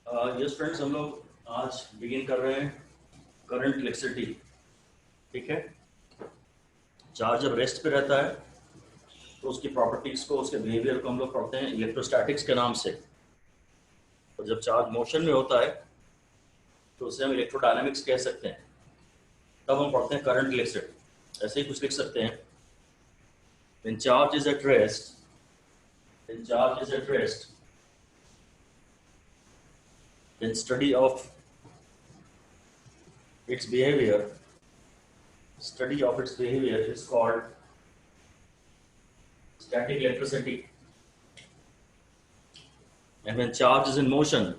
Yes friends, हम लोग आज बिगिन कर रहे हैं करंट इलेक्ट्रिसिटी। ठीक है। चार्ज जब रेस्ट पे रहता है तो उसकी प्रॉपर्टीज को, उसके बिहेवियर को हम लोग पढ़ते हैं इलेक्ट्रोस्टैटिक्स के नाम से। और जब चार्ज मोशन में होता है तो उसे हम इलेक्ट्रोडायनामिक्स कह सकते हैं। तब हम पढ़ते हैं करंट इलेक्ट्रिसिटी। ऐसे ही कुछ लिख सकते हैं, when charge is at rest, when charge is at rest, then study of its behavior, study of its behavior is called static electricity. And when charge is in motion,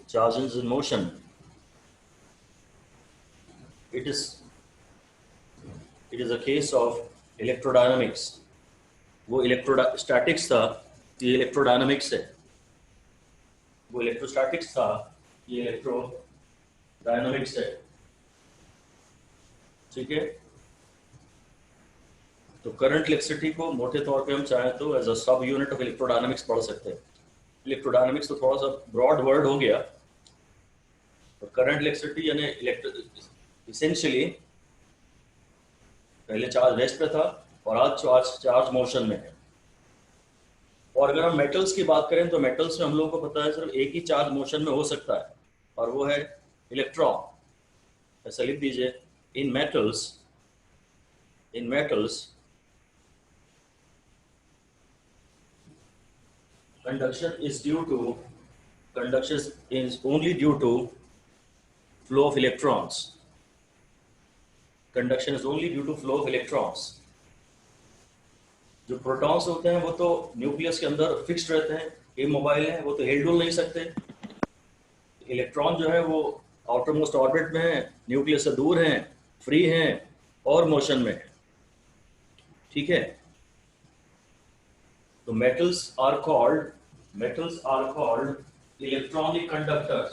charge is in motion, it is a case of electrodynamics. वो electrostatics था, ये electrodynamics है। वो electrostatics था, ये electrodynamics है। ठीक है। तो करंट इलेक्ट्रिसिटी को मोटे तौर पे हम चाहें तो एज अ सब यूनिट ऑफ इलेक्ट्रोडायनामिक्स पढ़ सकते हैं। इलेक्ट्रोडायनामिक्स तो थोड़ा सा ब्रॉड वर्ड हो गया। तो करंट इलेक्ट्रिसिटी यानी इसेंशियली पहले चार्ज रेस्ट पे था और आज चार्ज मोशन में है। और अगर हम मेटल्स की बात करें तो मेटल्स में हम लोगों को पता है सिर्फ एक ही चार्ज मोशन में हो सकता है और वो है इलेक्ट्रॉन। ऐसा लिख दीजिए, इन metals conduction is only due to flow of electrons. Conduction is only due to flow of electrons. जो प्रोटॉन्स होते हैं वो तो न्यूक्लियस के अंदर फिक्स्ड रहते हैं, इमोबाइल हैं, वो तो हिल डुल नहीं सकते। इलेक्ट्रॉन जो है वो आउटर मोस्ट ऑर्बिट में है, न्यूक्लियस से दूर हैं, फ्री हैं और मोशन में है। ठीक है। तो metals are called electronic conductors.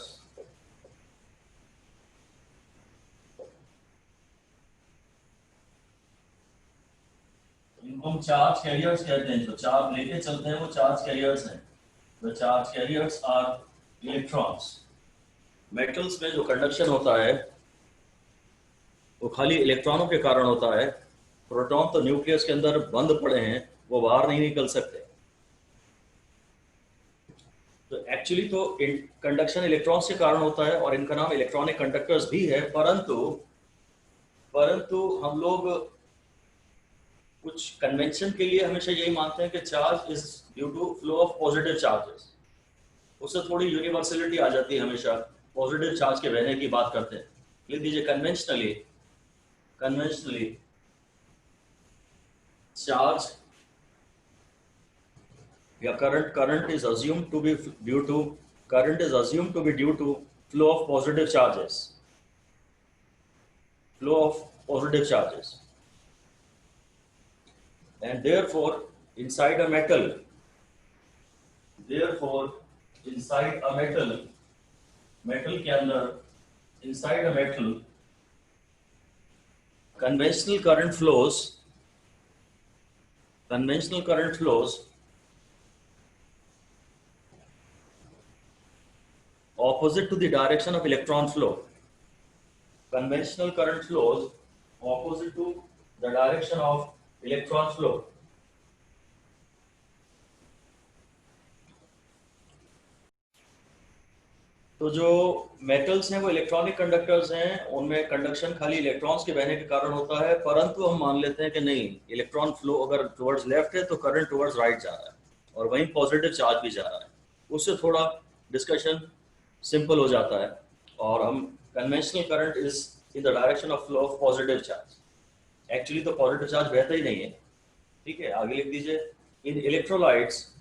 इनको हम चार्ज कैरियर्स कहते हैं। जो चार्ज लेके चलते हैं वो चार्ज कैरियर्स हैं। The charge carriers are electrons. Metals में जो कंडक्शन होता है वो खाली इलेक्ट्रॉनों के कारण होता है। प्रोटॉन तो न्यूक्लियस के अंदर बंद पड़े हैं, वो बाहर नहीं निकल सकते। तो एक्चुअली तो कंडक्शन इलेक्ट्रॉन्स के कारण होता है और इनका नाम इलेक्ट्रॉनिक कंडक्टर्स भी है। परंतु हम लोग कुछ कन्वेंशन के लिए हमेशा यही मानते हैं कि charge is due to flow of positive charges. उससे थोड़ी यूनिवर्सलिटी आ जाती है, हमेशा पॉजिटिव चार्ज के बहने की बात करते हैं। लिख दीजिए, कन्वेंशनली चार्ज या current is assumed to be due to flow of positive charges, and therefore inside a metal के अंदर inside a metal conventional current flows opposite to the direction of electron flow. Conventional current flows opposite to the direction of electron flow. तो जो metals हैं वो electronic conductors हैं, उनमें conduction खाली electrons के बहने के कारण होता है। परंतु हम मान लेते हैं कि नहीं, इलेक्ट्रॉन फ्लो अगर टुवर्ड्स लेफ्ट है तो करंट टुवर्ड्स राइट जा रहा है और वहीं पॉजिटिव चार्ज भी जा रहा है। उससे थोड़ा डिस्कशन सिंपल हो जाता है और हम conventional current is in the direction of flow of positive charge. Actually तो पॉजिटिव चार्ज बहता ही नहीं है। ठीक है, आगे लिख दीजिए, इन electrolytes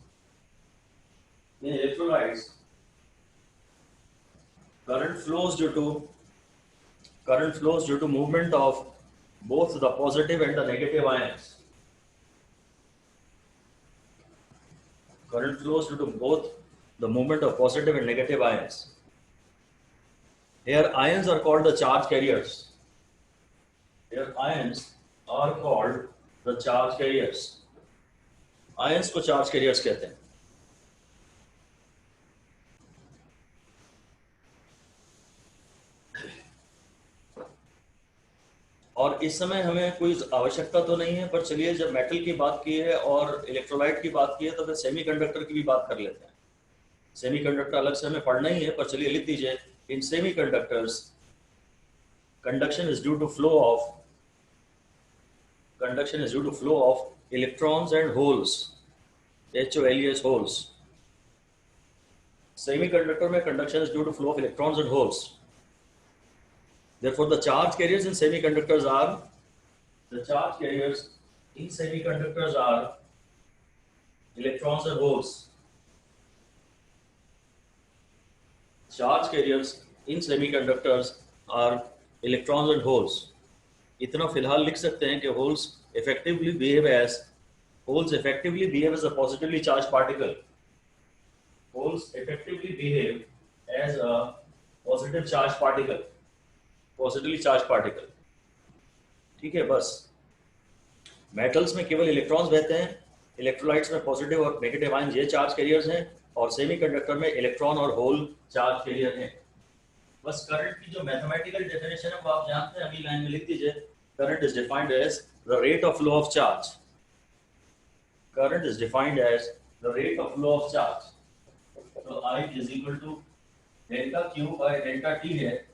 current flows due to movement of both the positive and the negative ions. Current flows due to both the movement of positive and negative ions. Here ions are called the charge carriers. Ions को charge carriers कहते हैं। और इस समय हमें कोई आवश्यकता तो नहीं है, पर चलिए जब मेटल की बात की है और इलेक्ट्रोलाइट की बात की है तो फिर सेमीकंडक्टर की भी बात कर लेते हैं। सेमीकंडक्टर अलग से हमें पढ़ना ही है, पर चलिए लिख दीजिए, इन semiconductors conduction is due to flow of electrons and holes, HOLES, holes. Semiconductor में conduction is due to flow of electrons and holes. Therefore, the charge carriers in semiconductors are electrons and holes. Charge carriers in semiconductors are electrons and holes. इतना फिलहाल लिख सकते हैं कि holes effectively behave as a positively charged particle. Holes effectively behave as a positively charged particle. ठीक है, बस metals में केवल इलेक्ट्रॉन्स बहते हैं, इलेक्ट्रोलाइट्स में पॉजिटिव और नेगेटिव आयन ये चार्ज कैरियर्स हैं, और सेमीकंडक्टर में इलेक्ट्रॉन और होल चार्ज कैरियर हैं। बस करंट की जो मैथमेटिकल डेफिनेशन है वो आप जानते हैं, अगली लाइन में लिख दीजिए, current is defined as the rate of flow of charge. Current is defined as the rate of flow of charge. तो I is equal to delta Q by delta T है,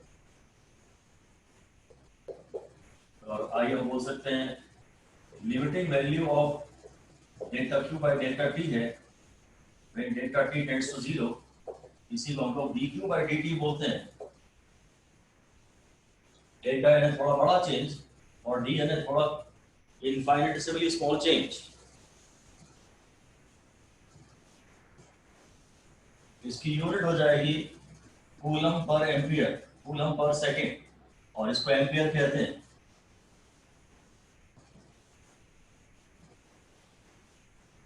और I हम बोल सकते हैं limiting value of delta Q by delta T है when delta T tends to 0। इसी को हम लोग dq बाय dt बोलते हैं। डेल्टा n है थोड़ा बड़ा चेंज और dn है थोड़ा इनफाइनिटेसिमली स्मॉल चेंज। इसकी यूनिट हो जाएगी coulomb per ampere, coulomb per second, और इसको एम्पियर कहते हैं।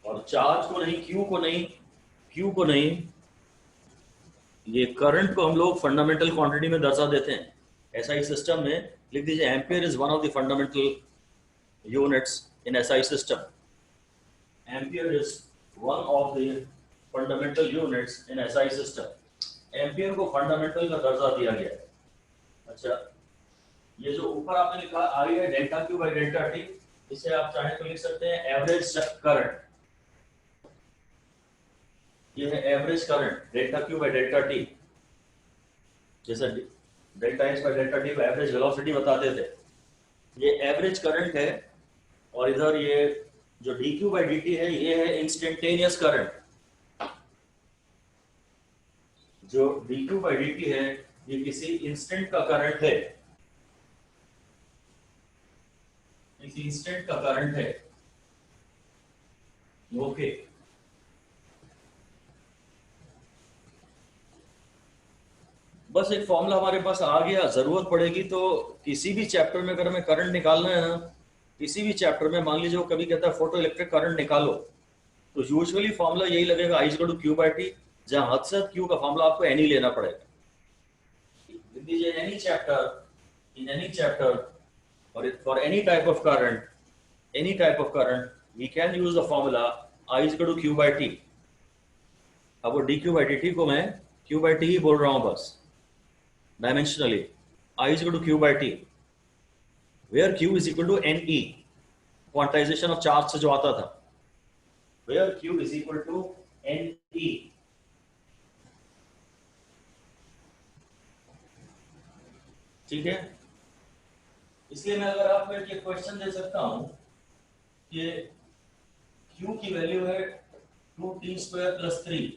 और चार्ज को नहीं, क्यू को नहीं, ये करंट को हम लोग फंडामेंटल क्वांटिटी में दर्शा देते हैं। एसआई सिस्टम में लिख दीजिए, ampere is one of the fundamental units in SI system. Ampere is one of the fundamental units in SI system. Ampere को फंडामेंटल का दर्जा दिया गया है। अच्छा, ये जो ऊपर आपने लिखा आई है delta Q by delta T, इसे आप चाहे तो लिख सकते हैं एवरेज करंट। ये है average current delta Q by delta T, जैसे delta H by delta T को एवरेज वेलोसिटी बताते थे। ये एवरेज करंट है, और इधर ये जो D Q by D T है ये है इंस्टेंटेनियस करंट। जो D Q by D T है ये किसी इंस्टेंट का करंट है, किसी इंस्टेंट का करंट है। ओके, बस एक फॉर्मूला हमारे पास आ गया। जरूरत पड़ेगी तो किसी भी चैप्टर में अगर हमें करंट निकालना है ना, किसी भी चैप्टर में, मान लीजिए वो कभी कहता है फोटो इलेक्ट्रिक करंट निकालो, तो यूजुअली फॉर्मूला यही लगेगा, I is equal to Q by T, जहां हद से क्यू का फॉर्मूला आपको एनी लेना पड़ेगा। लिख दीजिए any chapter, in any chapter और for any type of current we can use the formula I is equal to Q by T. अब वो D Q by D T को मैं क्यू बाई टी ही बोल रहा हूं बस dimensionally. I is equal to Q by T, where Q is equal to NE, quantization of charge से जो आता था, where Q is equal to NE। ठीक है, इसलिए मैं अगर आपको एक क्वेश्चन दे सकता हूं कि Q की वैल्यू है 2t स्क्वायर प्लस 3,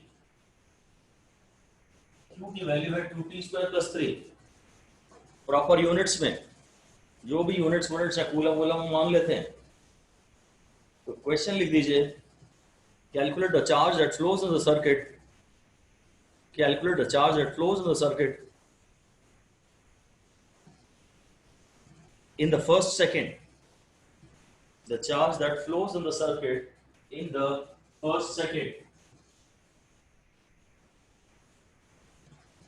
Q की वैल्यू है 2t square plus 3। Proper units में जो भी यूनिट्स है, कूलम वूलम मान लेते हैं। तो क्वेश्चन लिख दीजिए, calculate the charge that flows in the circuit, calculate the charge that flows in the circuit in the first second, the charge that flows in the circuit in the first second,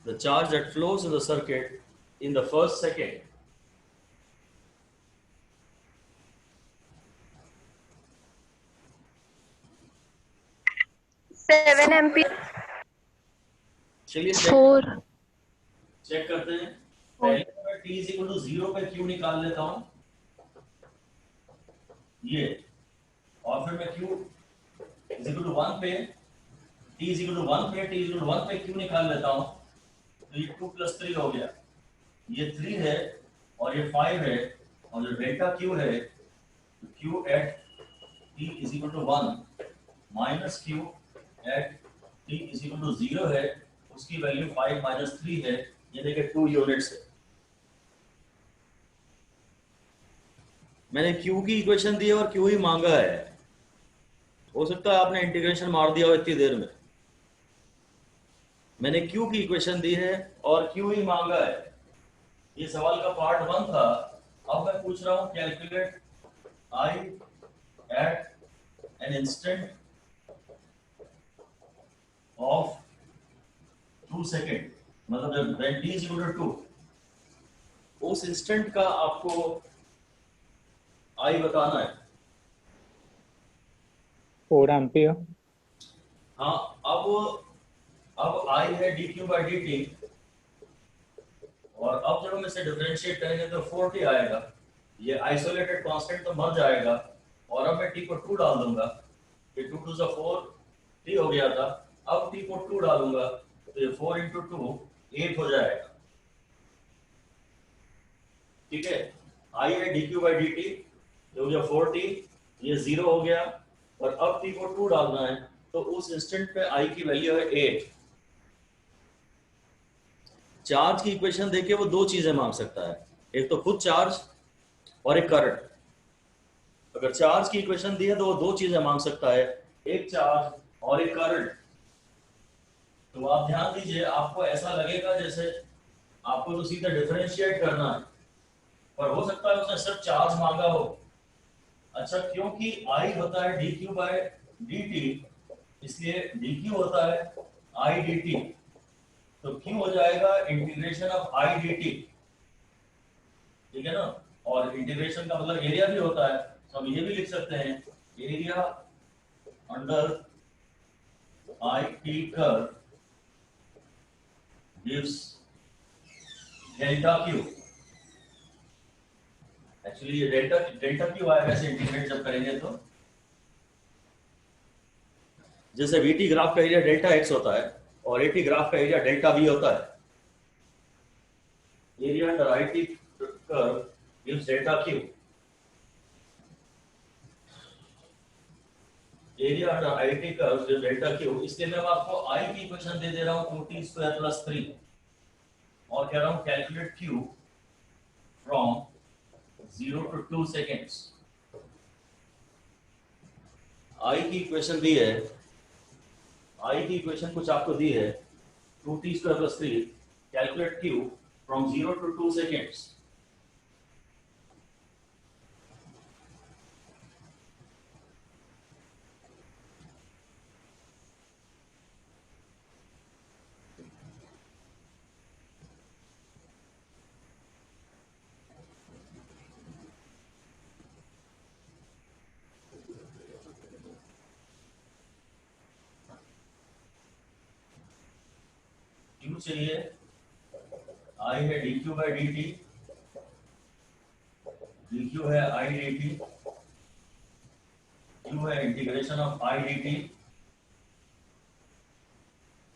the charge that flows in the circuit in the first second। Seven ampere. चलिए check करते हैं। पहले मैं t is equal to 0 पे q निकाल लेता हूं, ये, और फिर मैं Q इज इक्वल टू 1 पे, T इज इक्वल टू 1 पे, T इज इक्वल टू 1 पे Q निकाल लेता हूँ, तो ये 2 + 3 हो गया, ये 3 है और ये 5 है, और जो डेल्टा Q है, Q at T is equal to 1 minus Q at T is equal to 0 है, उसकी वैल्यू 5 माइनस 3 है, ये देखिए 2 यूनिट्स है। मैंने Q की इक्वेशन दी है और Q ही मांगा है, हो सकता है आपने इंटीग्रेशन मार दिया हो इतनी देर में। मैंने Q की इक्वेशन दी है और Q ही मांगा है, ये सवाल का पार्ट 1 था। अब मैं पूछ रहा हूं calculate I at an instant of 2 second, मतलब जब when t is equal to 2, उस इंस्टेंट का आपको I बताना है। 4 एम्पियर। हाँ, अब I है dq/dt, और अब जब हम इसे डिफरेंशिएट करेंगे तो 4t आएगा, ये आइसोलेटेड कांस्टेंट तो मर जाएगा, और अब मैं t को 2 डाल दूंगा, ये 2 2 4 t हो गया था, अब t को 2 डालूंगा तो ये 4 इंटू 2 8 हो जाएगा। ठीक है, I है dq/dt, ये हो गया 4t, ये 0 हो गया, और अब t को 2 डालना है, तो उस इंस्टेंट पे I की वैल्यू है 8। चार्ज की इक्वेशन देखिए, वो दो चीजें मांग सकता है, एक तो खुद चार्ज और एक करंट। अगर चार्ज की इक्वेशन दी है तो वो दो चीजें मांग सकता है, एक चार्ज और एक करंट। तो आप ध्यान दीजिए, आपको ऐसा लगेगा जैसे आपको तो सीधा डिफरेंशिएट करना है, पर हो सकता है उसने सिर्फ चार्ज मांगा हो। अच्छा, क्योंकि I होता है dq/dt, इसलिए dq होता है I dt, तो q हो जाएगा इंटीग्रेशन ऑफ I dt। ठीक है ना, और इंटीग्रेशन का मतलब एरिया भी होता है, तो हम ये भी लिख सकते हैं area under I t curve gives delta Q। Actually ये डेल्टा Q आएगा ऐसे इंटीग्रेट जब करेंगे तो, जैसे VT ग्राफ का एरिया डेल्टा x होता है और AT ग्राफ का एरिया डेल्टा V होता है। Area under IT curve gives delta Q, area under IT curve gives delta Q, इसलिए मैं आपको I की इक्वेशन दे दे रहा हूं 2t² + 3, और कह रहा हूं calculate Q from 0 to 2 seconds। I की इक्वेशन दी है, I की इक्वेशन कुछ आपको दी है 2t² + 3, calculate Q from 0 to 2 seconds। Q चाहिए, I है dq/dt, dq है I dt, Q है इंटीग्रेशन ऑफ I dt,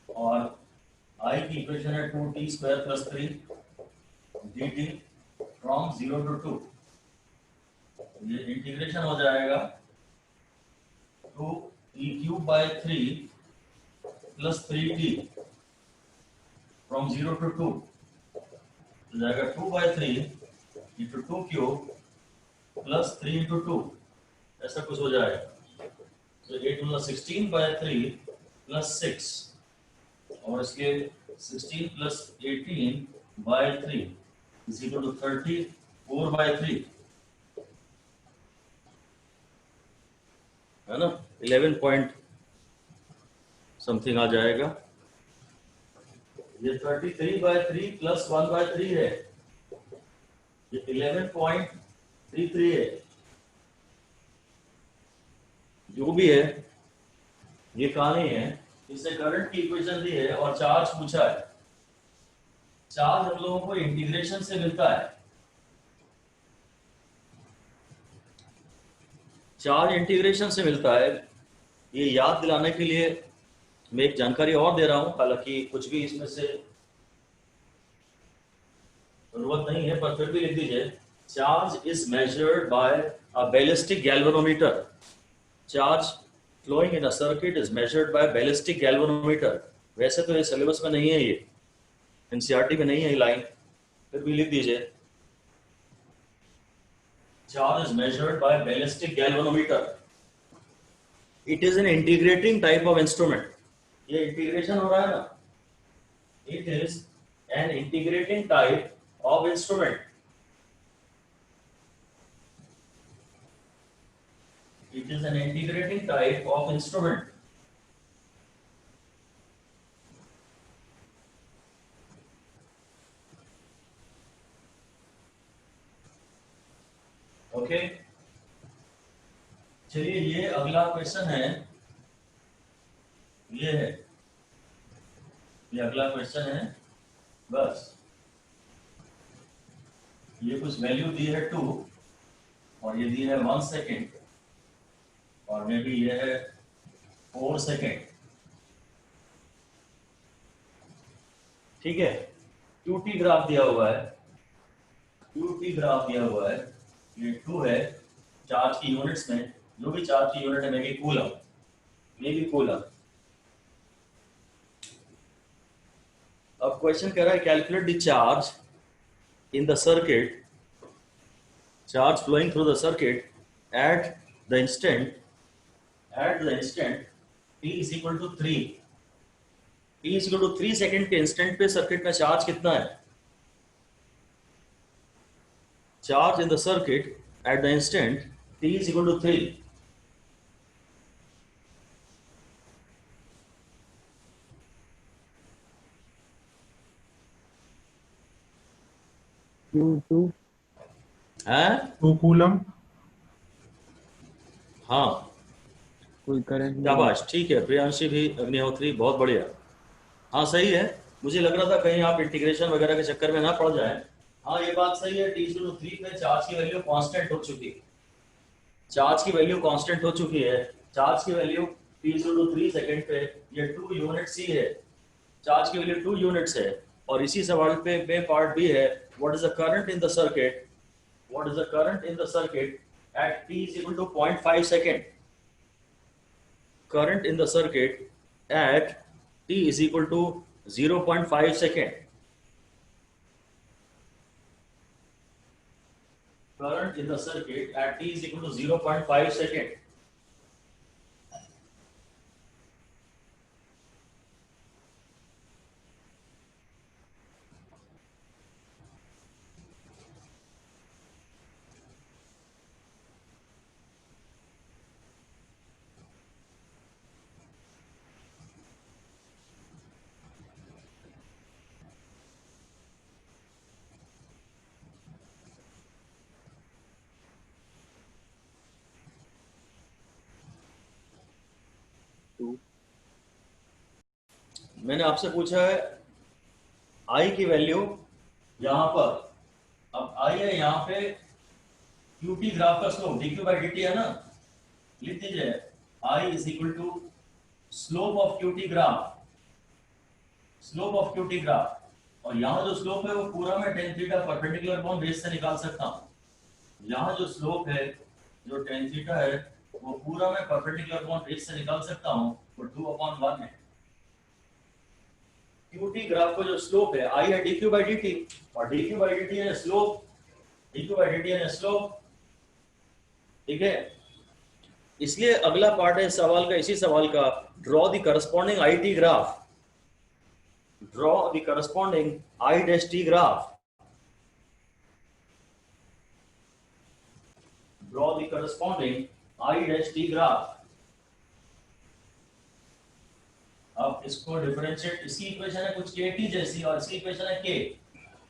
और I की इक्वेशन है 2t² + 3 dt फ्रॉम 0 to 2। ये इंटीग्रेशन हो जाएगा 2e³ 3 + 3t फ्रॉम 0 to 2, तो जाएगा 2/3 इंटू 2³ + 3 इंटू 2, ऐसा कुछ हो जाएगा। तो 8 × 16/3 + 6, और इसके 16 + 18/3 इज इक्वल टू 34/3, है ना, 11 पॉइंट समथिंग आ जाएगा। ये 33/3 + 1/3 है, ये 11.33 है, जो भी है ये कहानी है। इससे करंट की इक्वेशन दी है और चार्ज पूछा है। चार्ज हम लोगों को इंटीग्रेशन से मिलता है, चार्ज इंटीग्रेशन से मिलता है। ये याद दिलाने के लिए मैं एक जानकारी और दे रहा हूं, हालांकि कुछ भी इसमें से जरूरत नहीं है, पर फिर भी लिख दीजिए। Charge is measured by a ballistic galvanometer. Charge flowing in a circuit is measured by ballistic galvanometer. वैसे तो ये सिलेबस में नहीं है, ये एनसीईआरटी में नहीं है ये लाइन, फिर भी लिख दीजिए। Charge is measured by ballistic galvanometer. It is an integrating type of instrument. ये इंटीग्रेशन हो रहा है ना, it is an integrating type of instrument. It is an integrating type of instrument. Okay, चलिए ये अगला क्वेश्चन है, ये है, ये अगला क्वेश्चन है। बस ये कुछ वैल्यू दी है 2 और ये दी है 1 सेकेंड और मे बी ये है 4 सेकेंड। ठीक है, QT ग्राफ दिया हुआ है, QT ग्राफ दिया हुआ है। ये 2 है चार्ज की यूनिट्स में, जो भी चार्ज की यूनिट है, may be coulomb, may be coulomb. अब क्वेश्चन कह रहा है calculate the charge in the circuit, charge flowing through the circuit at the instant t is equal to 3, t is equal to 3 second के instant पे circuit में charge कितना है? Charge in the circuit at the instant t is equal to 3। है 2 coulomb. हाँ, कोई current नहीं। शाबाश, ठीक है प्रियांशी भी अग्निहोत्री, बहुत बढ़िया। हाँ सही है, मुझे लग रहा था कहीं आप इंटीग्रेशन वगैरह के चक्कर में ना पड़ जाए। हाँ ये बात सही है, t/3 पे चार्ज की वैल्यू कांस्टेंट हो चुकी है, चार्ज की वैल्यू कांस्टेंट हो चुकी है। चार्ज की वैल्यू t/3 सेकेंड पे ये 2 यूनिट्स ही है, चार्ज की वैल्यू 2 यूनिट्स है। और इसी सवाल पे पार्ट बी है, what is the current in the circuit, what is the current in the circuit at t is equal to 0.5 second? Current in the circuit at t is equal to 0.5 second. Current in the circuit at t is equal to 0.5 second. मैंने आपसे पूछा है I की value यहां पर, अब I है यहां पे QT ग्राफ का स्लोप dq/dt है ना, लिख दीजिए I is equal to slope of QT graph, slope of QT graph. और यहाँ जो स्लोप है वो पूरा मैं tan theta perpendicular upon base से निकाल सकता हूँ। यहाँ जो स्लोप है, जो tan थीटा है, वो पूरा मैं परपेंडिकुलर अपॉन बेस से निकाल सकता हूँ, वो 2/1 है। QT ग्राफ का जो स्लोप है I है dq/dt और dq/dt है स्लोप, dq/dt है स्लोप। ठीक है, इसलिए अगला पार्ट है सवाल का, इसी सवाल का, draw the corresponding IT graph, draw the corresponding I''T graph, draw the corresponding I''T graph. अब इसको डिफरेंशिएट, इसकी इक्वेशन है कुछ KT जैसी और इसकी इक्वेशन है K,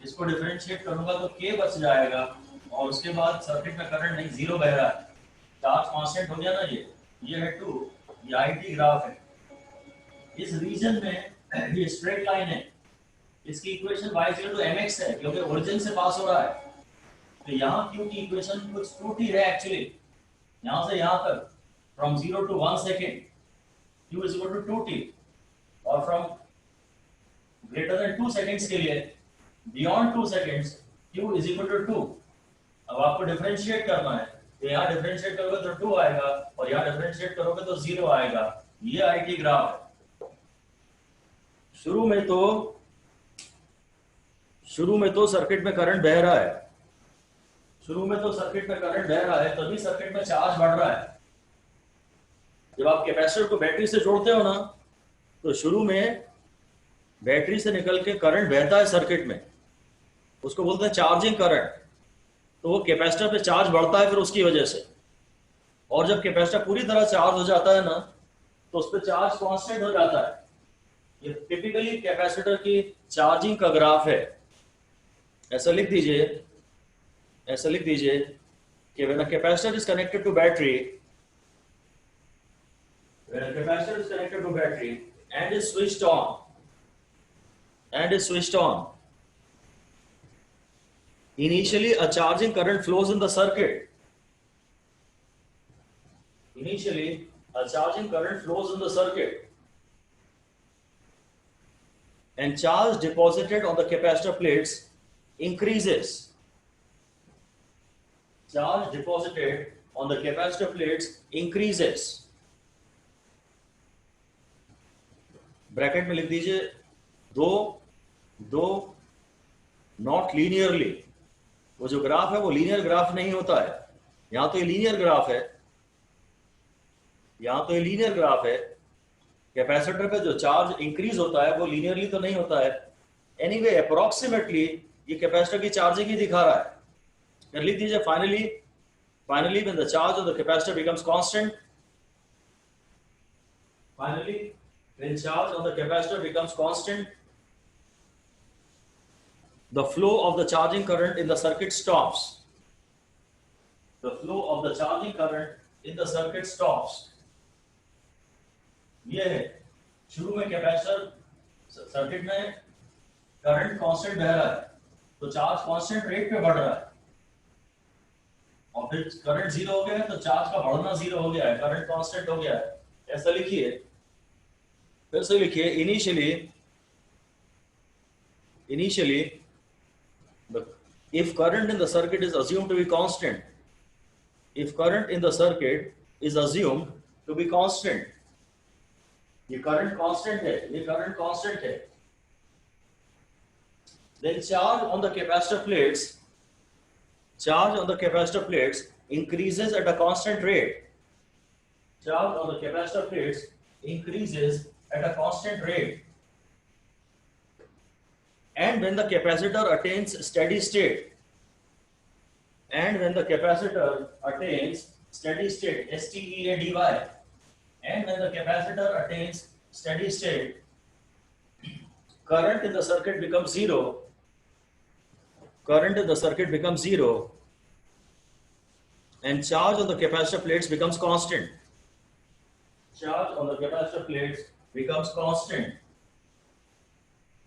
इसको डिफरेंशिएट करूंगा तो K बच जाएगा और उसके बाद सर्किट में करंट नहीं, जीरो बह रहा है, चार्ज कांस्टेंट हो गया ना। ये है 2, ये IT ग्राफ है। इस रीजन में ये स्ट्रेट लाइन है, इसकी इक्वेशन y = mx है क्योंकि ओरिजिन से पास हो रहा है। तो यहाँ क्योंकि इक्वेशन कुछ टूटी है एक्चुअली, यहां से यहां तक from 0 to 1 second Q is equal to 2t, और फ्रॉम ग्रेटर देन 2 सेकेंड्स के लिए beyond 2 seconds Q is equal to 2। अब आपको डिफरेंशिएट करना है, तो यहाँ डिफरेंशिएट करोगे तो 2 आएगा और यहाँ डिफरेंशिएट करोगे तो 0 आएगा। ये आईटी ग्राफ है। शुरू में तो सर्किट में करंट बह रहा है, तभी सर्किट में चार्ज बढ़ रहा है। जब आप कैपेसिटर को बैटरी से जोड़ते हो ना, तो शुरू में बैटरी से निकल के करंट बहता है सर्किट में, उसको बोलते हैं चार्जिंग करंट। तो वो कैपेसिटर पे चार्ज बढ़ता है फिर उसकी वजह से, और जब कैपेसिटर पूरी तरह चार्ज हो जाता है ना, तो उस पर चार्ज कांस्टेंट हो जाता है। ये टिपिकली कैपेसिटर की चार्जिंग का ग्राफ है। ऐसा लिख दीजिए कि when a capacitor is connected to battery, and is switched on, initially a charging current flows in the circuit. And charge deposited on the capacitor plates increases. Bracket में लिख दीजिए दो नॉट लीनियरली। वो जो ग्राफ है वो linear graph नहीं होता है। यहां तो ये लीनियर ग्राफ है, कैपेसिटर पे जो चार्ज इंक्रीज होता है वो लीनियरली तो नहीं होता है। एनीवे अप्रोक्सीमेटली ये कैपेसिटर की चार्जिंग ही दिखा रहा है। फिर लिख दीजिए finally when the charge of the capacitor becomes constant, when charge on the capacitor becomes constant, the flow of the charging current in the circuit stops. ये है, शुरू में कैपेसिटर सर्किट में करंट कांस्टेंट बह रहा है, तो चार्ज कांस्टेंट रेट पे बढ़ रहा है, और फिर करंट 0 हो गया है तो चार्ज का बढ़ना 0 हो गया है, करंट कांस्टेंट हो गया है। ऐसा लिखिए, फिर से लिखिए, initially if current in the circuit is assumed to be constant, ये करंट कांस्टेंट है, then charge on the capacitor plates increases at a constant rate. And when the capacitor attains steady state, STEADY, and when the capacitor attains steady state, current in the circuit becomes zero, and charge on the capacitor plates becomes constant.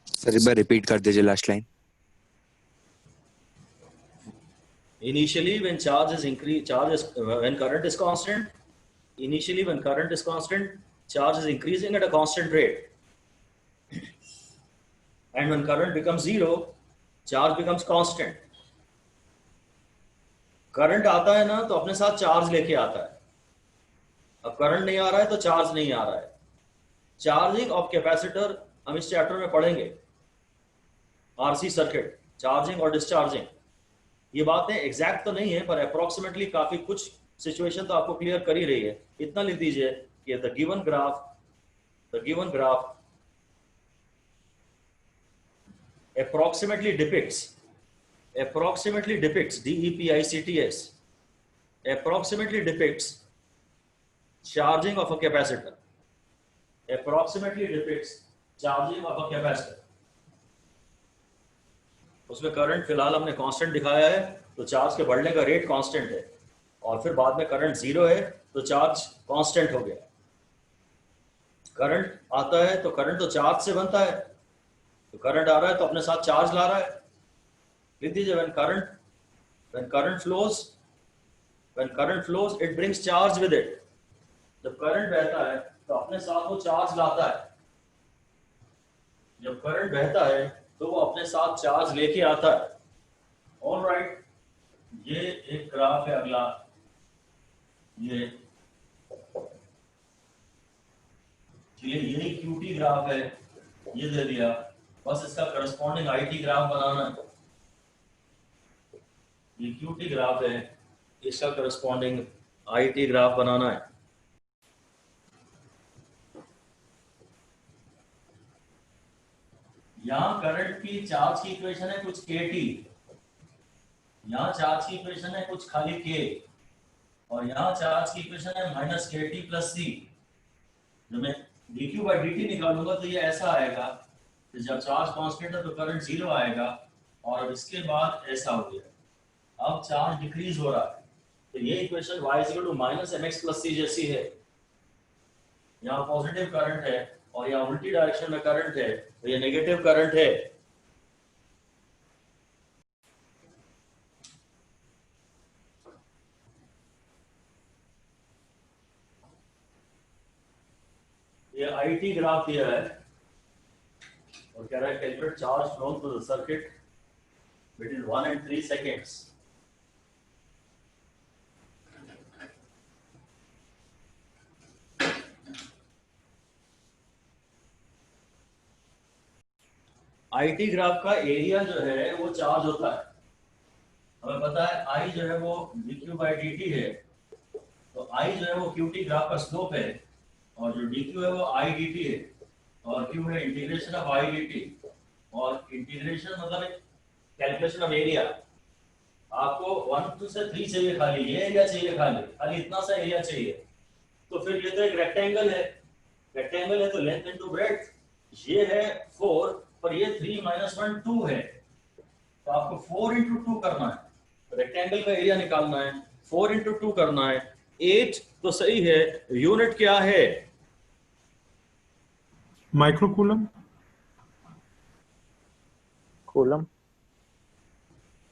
Sir एक बार repeat कर दीजिए last line. Initially, when current is constant, charge is increasing at a constant rate. And when current becomes 0, charge becomes constant. Current आता है ना तो अपने साथ charge लेके आता है। अब करंट नहीं आ रहा है तो चार्ज नहीं आ रहा है। चार्जिंग ऑफ कैपेसिटर हम इस चैप्टर में पढ़ेंगे, आरसी सर्किट, चार्जिंग और डिस्चार्जिंग। ये बातें एग्जैक्ट तो नहीं है पर अप्रोक्सीमेटली काफी कुछ सिचुएशन तो आपको क्लियर कर ही रही है। इतना लिख दीजिए कि the given graph approximately depicts DEPICTS approximately depicts charging of a capacitor. उसमें करंट फिलहाल हमने कांस्टेंट दिखाया है तो चार्ज के बढ़ने का रेट कांस्टेंट है, और फिर बाद में करंट 0 है तो चार्ज कांस्टेंट हो गया। करंट आता है तो करंट तो चार्ज से बनता है, तो करंट आ रहा है तो अपने साथ चार्ज ला रहा है। लिख दीजिए when current flows When current flows, it brings charge with it. जब करंट बहता है तो अपने साथ वो चार्ज लाता है. जब करंट बहता है तो वो अपने साथ चार्ज लेके आता है. ऑल राइट, ये एक ग्राफ है. अगला ये चलिए, यही क्यूटी ग्राफ है, ये दे दिया. बस इसका करस्पॉन्डिंग आईटी ग्राफ बनाना है. ये क्यूटी ग्राफ है, इसका करस्पॉन्डिंग आईटी ग्राफ बनाना है. यहां करंट की चार्ज की इक्वेशन है कुछ kT, यहां चार्ज की इक्वेशन है कुछ खाली k, और यहां चार्ज की इक्वेशन है माइनस kT प्लस c. जब मैं dq बाई dt निकालूंगा तो ये ऐसा आएगा कि जब चार्ज कांस्टेंट है तो करंट जीरो आएगा, और अब इसके बाद ऐसा हो गया. अब चार्ज डिक्रीज हो रहा है, तो ये equation y equal to minus mx plus c जैसी है. यहाँ पॉजिटिव करंट है और यहाँ उल्टी डायरेक्शन में करंट है, तो ये नेगेटिव करंट है. ये आईटी ग्राफ दिया है और कह रहा है calculate charge flow through the circuit between 1 and 3 seconds. IT graph का एरिया जो है वो चार्ज होता है. हमें पता है आई जो है वो dq बाई dt है, तो आई जो है वो qt ग्राफ का स्लोप है, और जो dq है वो आई dt है, और q है इंटीग्रेशन ऑफ आई dt. और इंटीग्रेशन मतलब कैलकुलेशन ऑफ एरिया. आपको 1 से 3 चाहिए, खाली ये एरिया चाहिए, खाली इतना सा एरिया चाहिए. तो फिर ये तो एक रेक्टेंगल है, रेक्टेंगल है तो लेंथ इनटू ब्रेड्थ. ये है 4 पर ये 3 माइनस 1 2 है, तो आपको 4 इंटू 2 करना है. रेक्टेंगल का एरिया निकालना है, 4 इंटू 2 करना है. 8 तो सही है. यूनिट क्या है? माइक्रोकूलम. कूलम.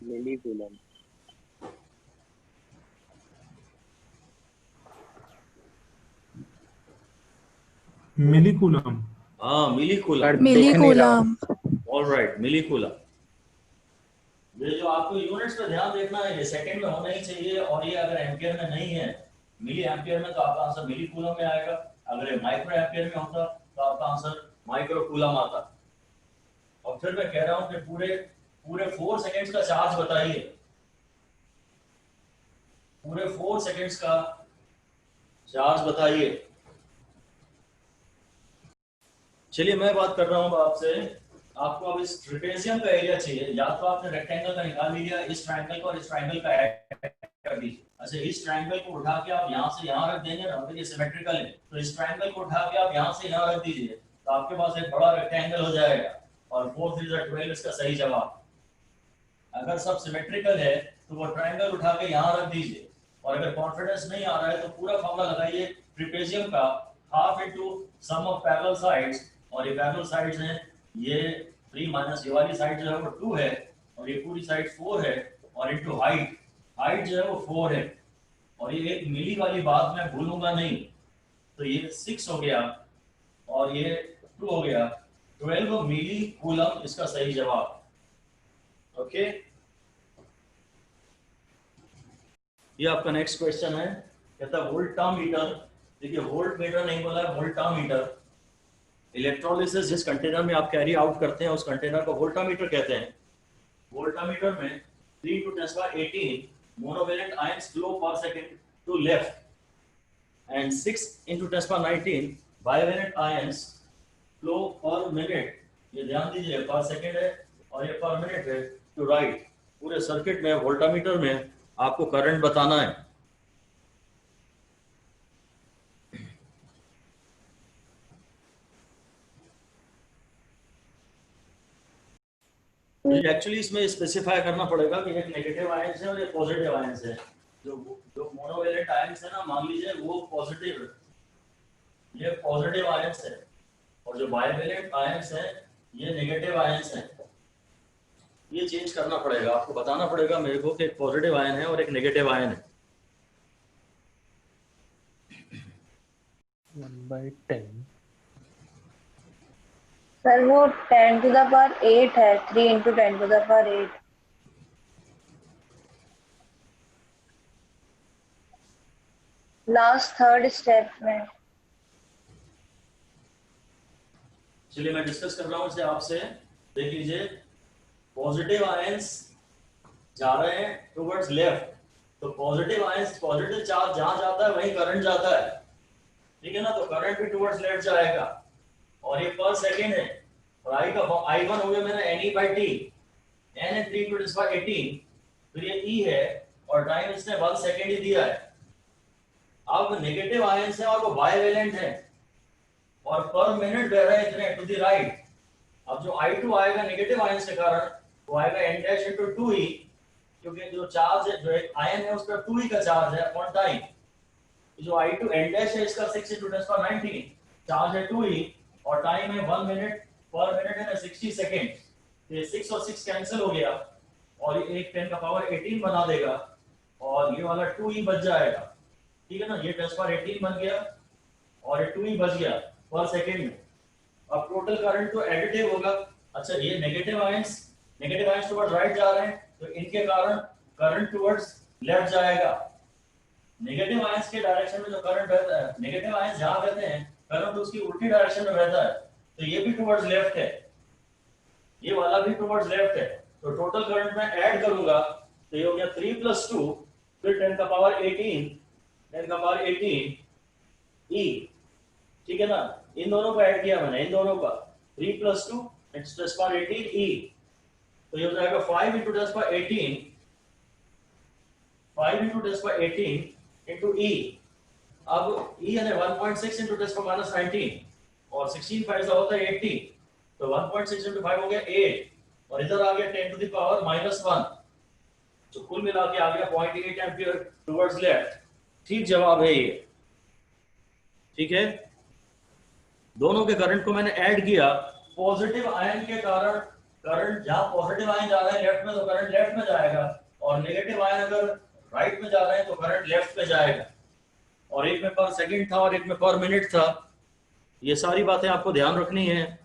मिलीकूलम. मिलीकूलम. हाँ, मिलीकूलम. मिलीकूलम. ऑलराइट, मिलीकूलम. ये जो आपको यूनिट्स पे ध्यान देखना है, ये सेकंड में होना ही चाहिए, और ये अगर एम्पियर में नहीं है, मिली एम्पियर में, तो आपका आंसर मिलीकूलम में आएगा. अगर ये माइक्रो एम्पियर में होता तो आपका आंसर माइक्रोकूलम आता. और फिर मैं कह रहा हूं कि पूरे 4 सेकंड्स का चार्ज बताइए. पूरे 4 सेकंड्स का चार्ज बताइए. चलिए, मैं बात कर रहा हूं आपसे. आपको अब इस ट्रेपेजियम का एरिया चाहिए. या तो आपने रेक्टेंगल का निकाल लिया, इस ट्रायंगल को और इस ट्रायंगल का ऐड कर दीजिए. अच्छा, इस ट्रायंगल को उठा के आप यहाँ से यहाँ रख देंगे ना, अगर ये सिमेट्रिकल है तो इस ट्रायंगल को उठा के आप यहाँ से यहाँ रख दीजिए, तो आपके पास एक बड़ा रेक्टेंगल हो जाएगा. और 4 3 12 इसका सही जवाब. अगर सब सिमेट्रिकल है तो वो ट्रायंगल उठा के यहाँ रख दीजिए. और अगर कॉन्फिडेंस नहीं आ रहा है तो पूरा फॉर्मूला लगाइए ट्रेपेजियम का, half into sum of parallel sides. और ये पैरेलल साइड्स हैं, ये 3 माइनस ये वाली साइड जो है वो 2 है, और ये पूरी साइड 4 है, और इनटू हाइट. हाइट जो है वो 4 है, और ये एक मिली वाली बात मैं भूलूंगा नहीं. तो ये 6 हो गया और ये 2 हो गया. 12 मिली कूलम इसका सही जवाब. ओके, ये आपका नेक्स्ट क्वेश्चन है. कहता है वोल्टामीटर. देखिए, वोल्ट मीटर नहीं बोला है, वोल्टामीटर. इलेक्ट्रोलिसिस जिस कंटेनर में आप कैरी आउट करते हैं उस कंटेनर को वोल्टामीटर कहते हैं. वोल्टामीटर में 3 × 10⁻18 monovalent ions flow per second to left and 6 × 10⁻19 bivalent ions flow per minute. ये ध्यान दीजिए, पर सेकंड है और ये पर मिनट है, टू राइट. पूरे सर्किट में वोल्टामीटर में आपको करंट बताना है. एक्चुअली इसमें स्पेसिफाई करना पड़ेगा कि एक नेगेटिव आयंस है और एक पॉजिटिव आयंस है. जो मोनोवेलेंट आयंस है ना, मान लीजिए वो पॉजिटिव, ये पॉजिटिव आयंस है, और जो बाइवेलेंट आयंस है ये नेगेटिव आयंस है. ये चेंज करना पड़ेगा, आपको बताना पड़ेगा मेरे को कि एक पॉजिटिव आयन है और एक नेगेटिव आयन है. 1/10। सर वो 10⁸ है, 3 × 10⁸ लास्ट थर्ड स्टेप में। चलिए मैं डिस्कस कर रहा हूँ इसे आपसे, देख लीजिए। पॉजिटिव आयंस जा रहे हैं टुवर्ड्स लेफ्ट, तो पॉजिटिव आयंस, पॉजिटिव चार्ज जहां जाता है वहीं करंट जाता है, ठीक है ना। तो करंट भी टुवर्ड्स लेफ्ट जाएगा, और ये पर सेकेंड है। और आई का I1 हो गया मेरा NE/T, n है 3 × 10⁻18, फिर ये E है, और टाइम इसने 1 सेकेंड ही दिया है। अब नेगेटिव आयंस है और वो बाइवेलेंट है, और पर मिनट बह रहे हैं इतने टू द राइट। अब जो I2 आएगा नेगेटिव आयंस के कारण, वो आएगा n'/2e, क्योंकि जो चार्ज है, जो आयन है उस पर 2e का चार्ज है अपॉन टाइम। जो I2 n' है इसका 6 × 10⁻19, चार्ज है 2e, और टाइम है 1 मिनट, पर मिनट है ना 60 सेकेंड। ये 6 और 6 कैंसिल हो गया, और ये एक 10⁻18 बना देगा, और ये वाला 2e बच जाएगा, ठीक है ना। ये 10⁻18 बन गया, और ये 2e बच गया पर सेकेंड में। अब टोटल करंट तो एडिटिव होगा। अच्छा, ये नेगेटिव आयंस टुवर्ड्स राइट जा रहे हैं, तो इनके कारण करंट टुवर्ड्स लेफ्ट जाएगा। नेगेटिव आयंस के डायरेक्शन में जो करंट बहता है, नेगेटिव आयंस जहां बहते हैं करंट उसकी उल्टी डायरेक्शन में बहता है, तो ये भी टुवर्ड्स लेफ्ट है, ये वाला भी टुवर्ड्स लेफ्ट है। तो टोटल करंट में ऐड करूंगा तो ये हो गया 3 + 2, फिर 10⁻18 E, ठीक है ना। इन दोनों को ऐड किया मैंने, इन दोनों का 3 + 2 10⁻18 E, तो ये हो जाएगा 5 × 10⁻18, 5 × 10⁻18 into E। अब E यानी 1.6 × 10⁻19, और 16 पैसा होता है 80, तो 1.6 × 5 हो गया 8, और इधर आ गया 10⁻−1, तो कुल मिला के आ गया 0.8 एम्पियर टुवर्ड्स लेफ्ट। ठीक जवाब है ये, ठीक है। दोनों के करंट को मैंने ऐड किया। पॉजिटिव आयन के कारण करंट, जहां पॉजिटिव आयन जा रहा है लेफ्ट में, तो करंट लेफ्ट में जाएगा, और नेगेटिव आयन अगर राइट में जा रहे हैं तो करंट लेफ्ट में जाएगा। और एक में पर सेकंड था और एक में पर मिनट था। ये सारी बातें आपको ध्यान रखनी है।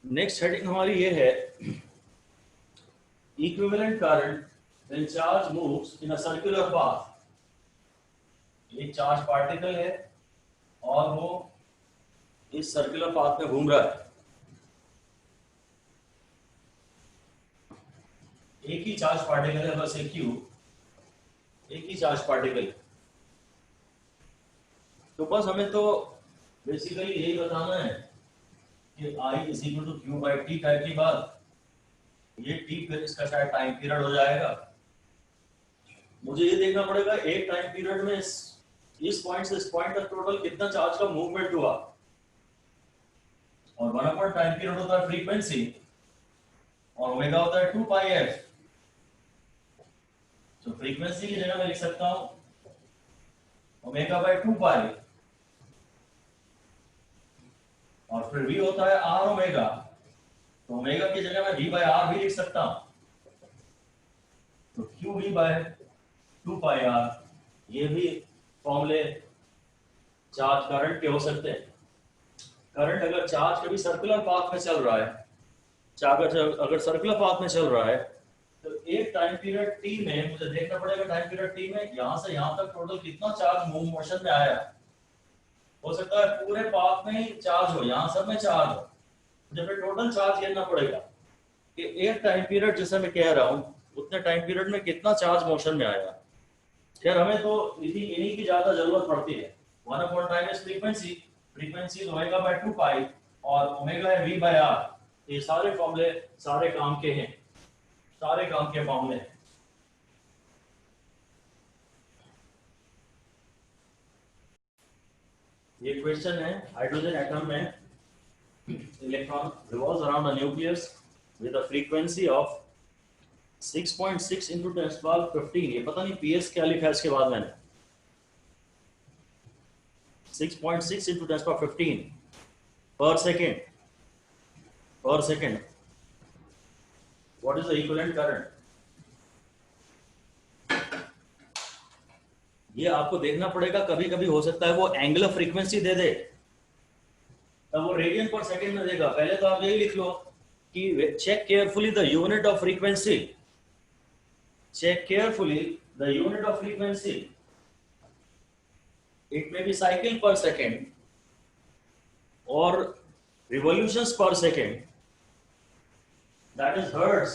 नेक्स्ट हेडिंग हमारी ये है, equivalent current when charge moves in a circular path. ये चार्ज पार्टिकल है और वो इस सर्कुलर पाथ में घूम रहा है। एक ही चार्ज पार्टिकल है, बस एक ही चार्ज पार्टिकल। तो बस हमें तो बेसिकली यही बताना है कि I = Q/T टाइप की बात। ये T फिर इसका शायद टाइम पीरियड हो जाएगा। मुझे ये देखना पड़ेगा एक टाइम पीरियड में इस पॉइंट से इस पॉइंट तक टोटल कितना चार्ज का मूवमेंट हुआ, और 1 टाइम पीरियड होता है फ्रीक्वेंसी, और ओमेगा होता है 2πf। तो फ्रीक्वेंसी की जगह मैं लिख सकता हूं ω/2π, और फिर v होता है r ω, तो ओमेगा की जगह मैं v/r भी लिख सकता हूं। तो qv/2πr, ये भी फॉर्मूले चार्ज करंट के हो सकते हैं। करंट अगर चार्ज कभी सर्कुलर पाथ में चल रहा है, अगर सर्कुलर पाथ में चल रहा है, तो एक टाइम पीरियड t में मुझे देखना पड़ेगा टाइम पीरियड t में यहां से यहां तक टोटल कितना चार्ज मूव मोशन में आया। हो सकता है पूरे पाथ में ही चार्ज हो, यहां सब में चार्ज हो, मुझे फिर टोटल चार्ज गिनना पड़ेगा कि एक टाइम पीरियड जिसे मैं कह रहा हूं उतने टाइम पीरियड में कितना चार्ज मोशन में आएगा। खैर हमें तो इन्हीं की ज्यादा जरूरत पड़ती है। 1/टाइम इज फ्रीक्वेंसी इज ω/2π, और ओमेगा है v/r। ये सारे फॉर्मूले सारे काम के हैं, सारे काम के फॉर्मूले हैं। ये क्वेश्चन है, हाइड्रोजन एटम में electron revolves around a nucleus with a frequency of 6.6 × 10⁻15। ये पता नहीं PS क्या लिखा है इसके बाद मैंने, 6.6 × 10⁻15 per second। What is the equivalent current? ये आपको देखना पड़ेगा। कभी कभी हो सकता है वो एंगुलर फ्रीक्वेंसी दे दे, तब वो रेडियन पर सेकेंड में देगा। पहले तो आप यही लिख लो कि check carefully the unit of frequency, check carefully the unit of frequency, it may be cycle per second और revolutions per second, that is hertz,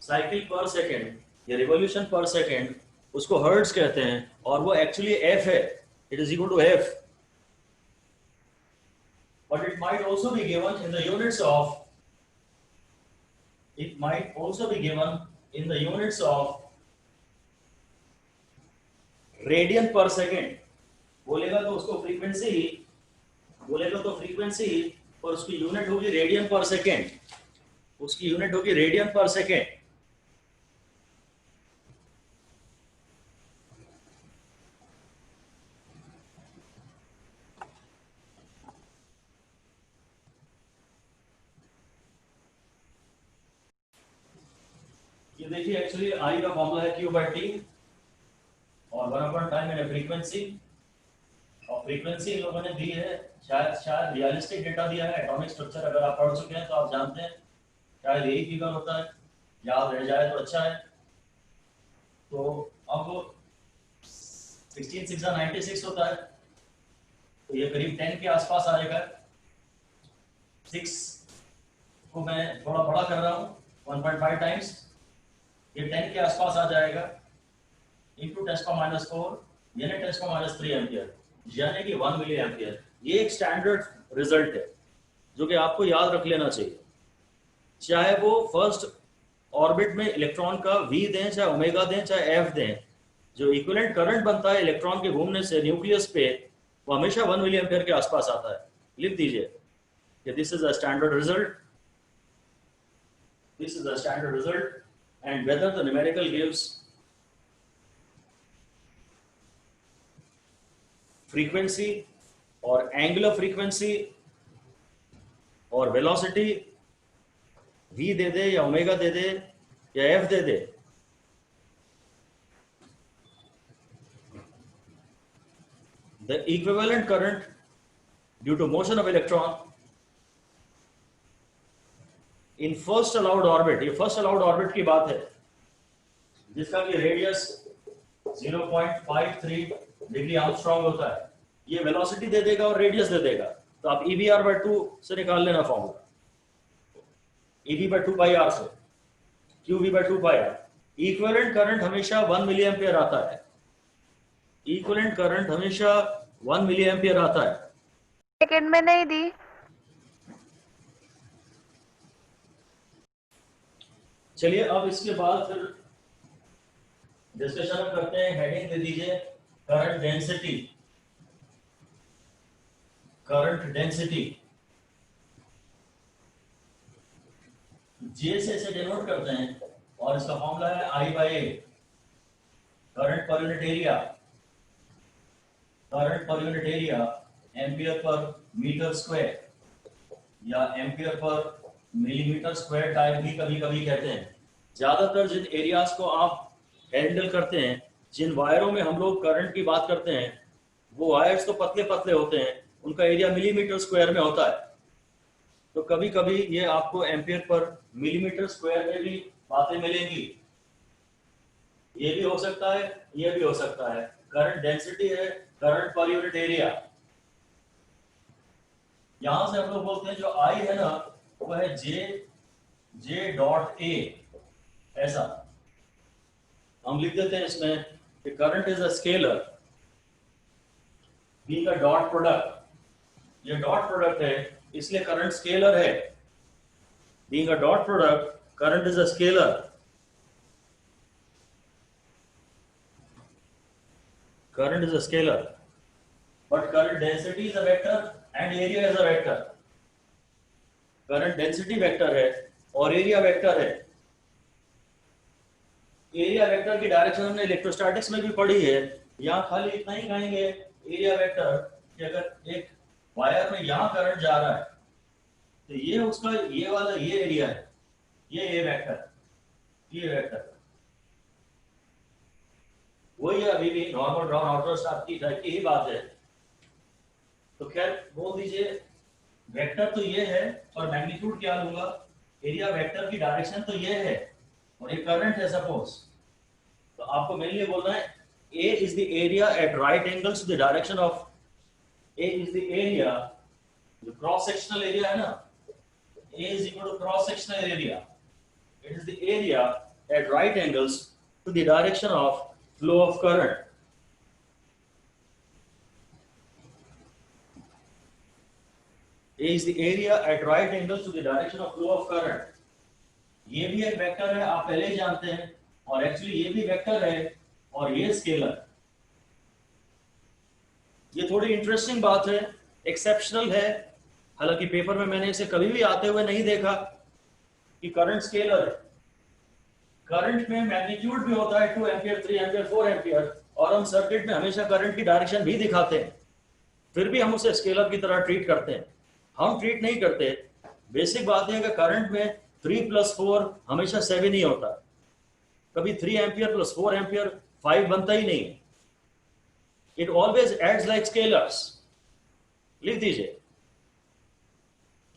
cycle per second या revolution per second, उसको hertz कहते हैं और वो actually f है, it is equal to f, but it might also be given in the units of, it might also be given in the units of radian per second, बोलेगा तो उसको frequency, बोलेगा तो फ्रीक्वेंसी और उसकी unit होगी radian पर second, उसकी यूनिट होगी रेडियन पर सेकेंड। ये देखिए एक्चुअली आई का फॉर्मूला है Q by T और 1/टाइम मैंने फ्रीक्वेंसी, और फ्रीक्वेंसी इन लोगों ने दी है, शायद रियलिस्टिक डेटा दिया है। एटॉमिक स्ट्रक्चर अगर आप पढ़ चुके हैं तो आप जानते हैं, शायद यही फिगर होता है, याद रह जाए तो अच्छा है। तो अब 16 6 96 होता है, तो ये करीब 10 के आसपास आएगा। 6 को मैं थोड़ा बड़ा कर रहा हूँ 1.5 टाइम्स, ये 10 के आसपास आ जाएगा, इंटू 10⁻⁴ यानी 10⁻³ एम्पियर, यानी कि 1 मिली एम्पियर। ये एक स्टैंडर्ड रिजल्ट है जो कि आपको याद रख लेना चाहिए, चाहे वो फर्स्ट ऑर्बिट में इलेक्ट्रॉन का v दें, चाहे ओमेगा दें, चाहे f दें, जो इक्विवेलेंट करंट बनता है इलेक्ट्रॉन के घूमने से न्यूक्लियस पे, वो हमेशा 1 मिली एम्पियर के आसपास आता है। लिख दीजिए कि this is a standard result, this is a standard result, and whether the numerical gives frequency और एंगुलर फ्रीक्वेंसी और वेलोसिटी v दे दे या ओमेगा दे दे या f they they, the equivalent current due to motion of electron in first allowed orbit, ये first allowed orbit की बात है जिसका कि रेडियस 0.53 डिग्री आर्मस्ट्रांग होता है, ये वेलोसिटी दे देगा और रेडियस दे देगा। तो आप EBR/2 से निकाल लेना फॉर्मूला, EB/2πr से, QV/2πr। इक्विवेलेंट करंट हमेशा 1 मिली एम्पियर आता है, इक्विवेलेंट करंट हमेशा 1 मिली एम्पियर आता है। सेकंड में नहीं दी। चलिए अब इसके बाद फिर डिस्कशन हम करते हैं। हेडिंग दे दीजिए करंट डेंसिटी, करंट डेंसिटी जे से इसे डिनोट करते हैं और इसका फॉर्मूला है I/A, current per unit area, current per unit area ampere per metre square या ampere per millimetre square type भी कभी कभी कहते हैं। ज्यादातर जिन एरियाज को आप हैंडल करते हैं, जिन वायरों में हम लोग करंट की बात करते हैं, वो वायर्स तो पतले पतले होते हैं, उनका एरिया मिलीमीटर स्क्वायर में होता है। तो कभी कभी ये आपको एम्पियर पर मिलीमीटर स्क्वायर में भी बातें मिलेंगी, ये भी हो सकता है, ये भी हो सकता है। करंट डेंसिटी है करंट पर यूनिट एरिया। यहां से हम लोग बोलते हैं जो I है ना, वो है J.A, ऐसा हम लिख देते हैं इसमें कि करंट इज अ स्केलर बी का डॉट प्रोडक्ट, ये डॉट प्रोडक्ट है इसलिए करंट स्केलर है। Being a dot product current is a scalar, current is a scalar, but current density is a vector and area is a vector. current density vector है और area vector है। area vector की direction हमने electrostatics में भी पढ़ी है। यहाँ खाली इतना ही कहेंगे area vector कि अगर एक वायर में यहाँ करंट जा रहा है तो ये उसका ये वाला ये एरिया है, ये A वेक्टर, ये वेक्टर वही है। अभी भी नॉर्मल ग्राउंड आउटर स्टाफ की ही बात है तो खैर बोल दीजिए वेक्टर तो ये है और मैग्नीट्यूड क्या लूंगा, एरिया वेक्टर की डायरेक्शन तो ये है और ये करंट है सपोज, तो आपको मेनली बोलना है A is the area at right angles to the direction of A is the area, जो क्रॉस सेक्शनल एरिया है ना, A is equal to cross sectional area. It is the area at right angles to the direction of flow of current. A is the area at right angles to the direction of flow of current. ये भी एक vector है, आप पहले ही जानते हैं, और actually ये भी वेक्टर है और ये स्केलर। ये थोड़ी इंटरेस्टिंग बात है, एक्सेप्शनल है, हालांकि पेपर में मैंने इसे कभी भी आते हुए नहीं देखा कि करंट स्केलर है। करंट में मैग्नीट्यूड भी होता है 2 एम्पियर, 3 एम्पियर, 4 एम्पियर, और हम सर्किट में हमेशा करंट की डायरेक्शन भी दिखाते हैं, फिर भी हम उसे स्केलर की तरह ट्रीट करते हैं। हम ट्रीट नहीं करते। बेसिक बात है कि करंट में 3 + 4 हमेशा 7 ही होता है, कभी 3 एम्पियर + 4 एम्पियर 5 बनता ही नहीं है। It always adds like scalars. लिख दीजिए,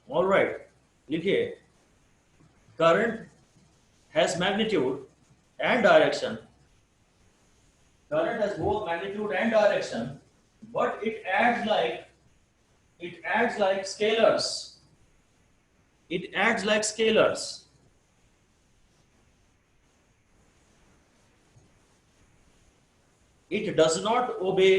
ऑल राइट, लिखिए current has magnitude and direction. Current has both magnitude and direction, but it acts like scalars. It acts like scalars. It does not obey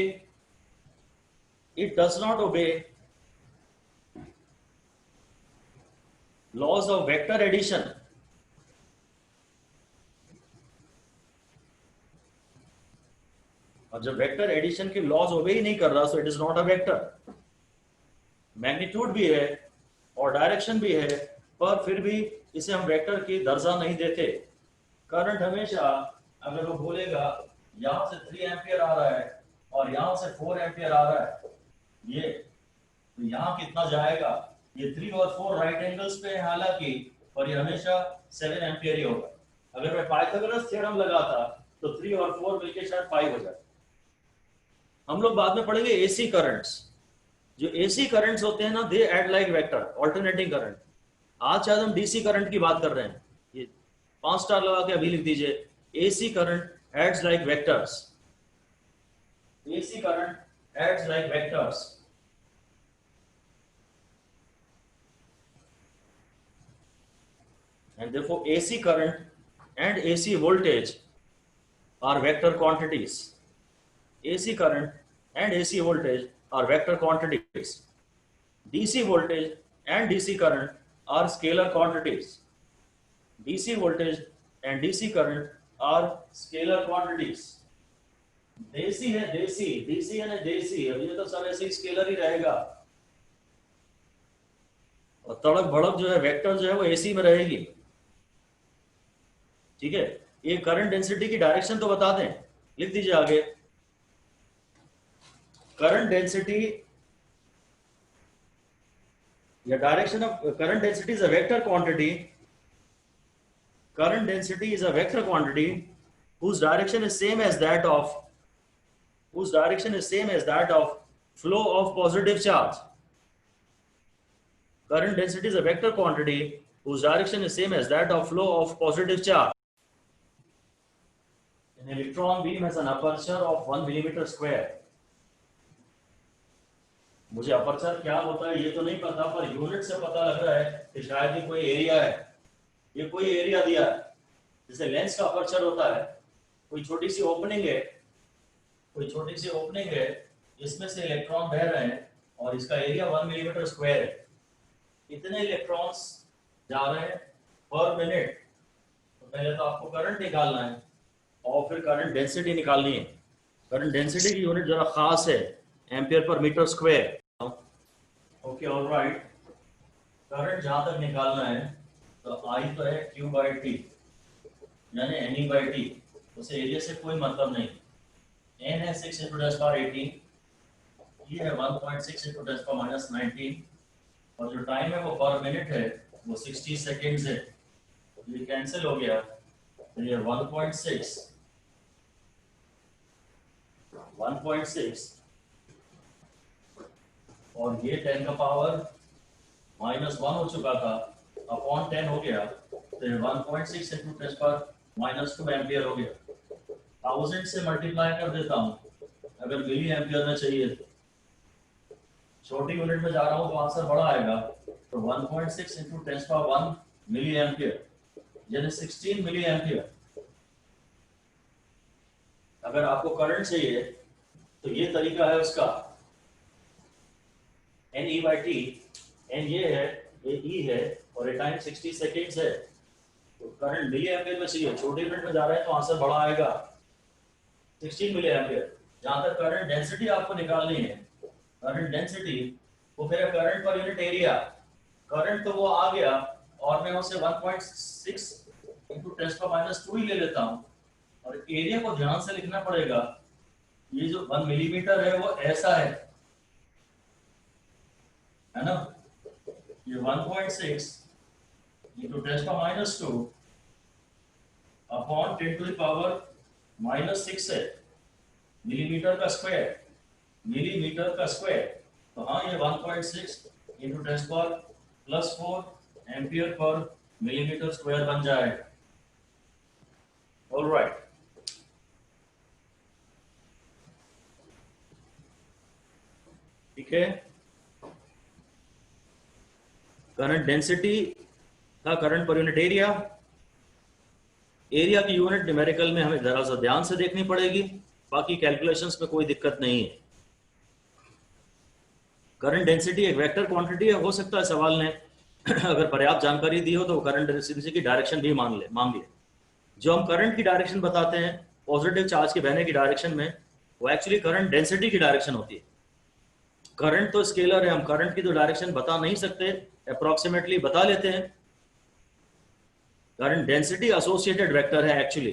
laws of vector addition. और जब vector addition के laws ओबे ही नहीं कर रहा, so it is not a vector. Magnitude भी है और डायरेक्शन भी है, पर फिर भी इसे हम वेक्टर की दर्जा नहीं देते। करंट हमेशा, अगर वो बोलेगा यहाँ से 3 एम्पियर आ रहा है और यहाँ से 4 एम्पियर आ रहा है, ये तो यहाँ कितना जाएगा, ये 3 और 4 राइट एंगल्स पे है हालांकि, पर ये हमेशा 7 एम्पियर ही होगा। अगर मैं पाइथागोरस थ्योरम लगाता तो 3 और 4 मिलके शायद 5 हो जाए। हम लोग बाद में पढ़ेंगे एसी करंट्स। जो एसी करंट्स होते हैं ना, they act like vector, alternating current. आज शायद हम डीसी करंट की बात कर रहे हैं। ये 5 स्टार लगा के अभी लिख दीजिए, AC current acts like vectors. AC current acts like vectors. and therefore AC current and AC voltage are vector quantities. AC current and AC voltage are vector quantities. DC voltage and DC current are scalar quantities. DC voltage and DC current are scalar quantities. देसी है देसी, DC है ना देसी, अब ये तो सब ऐसे ही स्केलर ही रहेगा। और तड़क भड़क जो है वेक्टर जो है वो एसी में रहेगी। ठीक है, ये करंट डेंसिटी की डायरेक्शन तो बता दें, लिख दीजिए आगे। करंट डेंसिटी या direction of current density is a vector quantity. Current density is a vector quantity whose direction is same as that of flow of positive charge. Current density is a vector quantity whose direction is same as that of flow of positive charge. An electron beam has an aperture of 1 millimeter square. मुझे aperture क्या होता है ये तो नहीं पता, per unit से पता लग रहा है कि शायद ये कोई एरिया है। ये कोई एरिया दिया है, जैसे लेंस का अपर्चर होता है, कोई छोटी सी ओपनिंग है, इसमें से इलेक्ट्रॉन बह रहे हैं और इसका एरिया 1 मिलीमीटर स्क्वायर है। इतने इलेक्ट्रॉन्स जा रहे हैं पर मिनट। तो पहले तो आपको करंट निकालना है और फिर करंट डेंसिटी निकालनी है। करंट डेंसिटी की यूनिट जरा खास है, ampere per metre square. Okay, alright. Current जहां तक निकालना है तो आई तो है Q/T यानी Ne/T, उसे एरिया से कोई मतलब नहीं। n है 6 × 10⁻18, ये है 1.6 × 10⁻19, और जो टाइम है वो पर मिनट है, वो 60 सेकेंड्स है। ये कैंसिल हो गया, तो ये 1.6 × और ये 10 का पावर -1 हो चुका था, अपॉन 10 हो गया, तो 1.6 इंटू 10 पर -2 एम्पियर हो गया। 1000 से मल्टीप्लाई कर देता हूँ अगर मिली एम्पियर में चाहिए तो, छोटी यूनिट में जा रहा हूँ तो आंसर बड़ा आएगा। तो 1.6 इंटू 10 पर 1 मिली एम्पियर, यानी 16 मिली एम्पियर। अगर आपको करंट चाहिए तो ये तरीका है उसका, NE/T, N ये है, ये E है और ये टाइम 60 सेकेंड्स है। तो करंट मिली एम्पियर में चाहिए, छोटी यूनिट में जा रहे हैं तो आंसर बड़ा आएगा 16 मिली एम्पियर। जहां तक करंट डेंसिटी आपको निकालनी है, करंट डेंसिटी वो फिर current per unit area, current तो वो आ गया और मैं उसे 1.6 इंटू 10⁻² ही ले लेता हूँ, और एरिया को ध्यान से लिखना पड़ेगा। ये जो 1 मिलीमीटर है वो ऐसा है ना, ये 1.6 इंटू 10⁻² अपॉन 10⁻⁻6 है, मिलीमीटर का स्क्वायर, मिलीमीटर का स्क्वायर। तो हाँ, ये 1.6 into 10⁻+4 ampere per millimetre square बन जाएगा। ऑलराइट, ठीक है। करंट डेंसिटी का current per unit area, area की यूनिट न्यूमेरिकल में हमें जरा सा ध्यान से देखनी पड़ेगी, बाकी कैलकुलेशंस में कोई दिक्कत नहीं है। करंट डेंसिटी एक वेक्टर क्वांटिटी है, हो सकता है सवाल ने अगर पर्याप्त जानकारी दी हो तो करंट डेंसिटी की डायरेक्शन भी मांग ले। जो हम करंट की डायरेक्शन बताते हैं पॉजिटिव चार्ज के बहने की डायरेक्शन में, वो एक्चुअली करंट डेंसिटी की डायरेक्शन होती है। करंट तो स्केलर है, हम करंट की तो डायरेक्शन बता नहीं सकते, अप्रोक्सीमेटली बता लेते हैं। करंट डेंसिटी एसोसिएटेड वेक्टर है actually.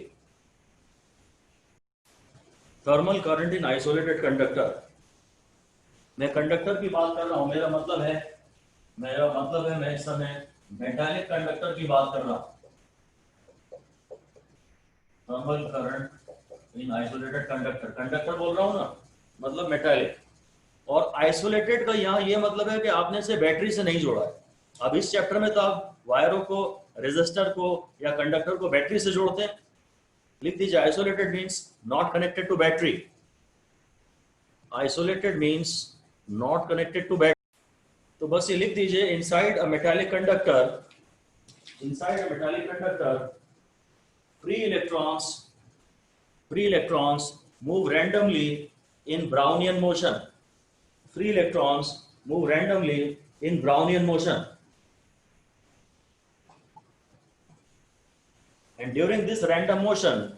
Thermal current in isolated conductor, मैं कंडक्टर की बात कर रहा हूं, मेरा मतलब है मैं इस समय मेटालिक कंडक्टर की बात कर रहा हूं। Thermal current in isolated conductor, conductor बोल रहा हूं ना, मतलब मेटालिक। और आइसोलेटेड का यहाँ ये मतलब है कि आपने इसे बैटरी से नहीं जोड़ा है। अब इस चैप्टर में तो आप वायरों को, रेजिस्टर को या कंडक्टर को बैटरी से जोड़ते हैं। लिख दीजिए, isolated means not connected to battery. Isolated means not connected to battery. तो बस ये लिख दीजिए, inside a metallic conductor, free electrons move randomly in Brownian motion. Free electrons move randomly in Brownian motion. And during this random motion,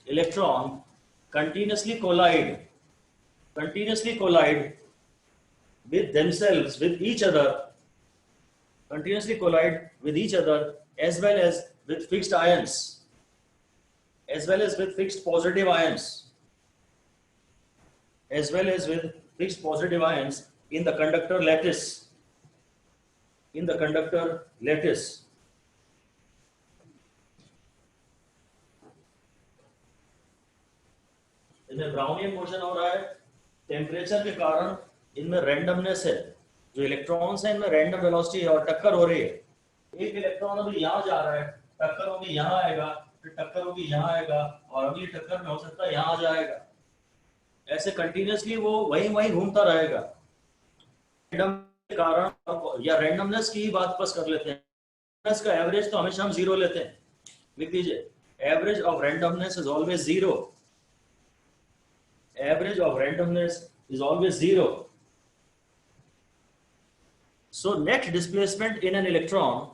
electron continuously collide with themselves, with each other, as well as with fixed ions, as well as with fixed positive ions, in the conductor lattice. इनमें Brownian motion हो रहा है, temperature के कारण इनमें randomness है। जो electrons हैं इनमें रैंडम वेलोसिटी है और टक्कर हो रही है। एक इलेक्ट्रॉन अभी यहाँ जा रहा है, टक्कर होगी यहाँ आएगा, फिर टक्कर होगी यहाँ आएगा, और अगली टक्कर में हो सकता है यहाँ जाएगा। ऐसे कंटिन्यूसली वो वहीं घूमता रहेगा। रैंडम के कारण या रैंडमनेस की ही बात बस कर लेते हैं। रैंडमनेस का एवरेज तो हमेशा हम 0 लेते हैं। लिख दीजिए, average of randomness is always 0। Average of randomness is always 0. So net displacement in an electron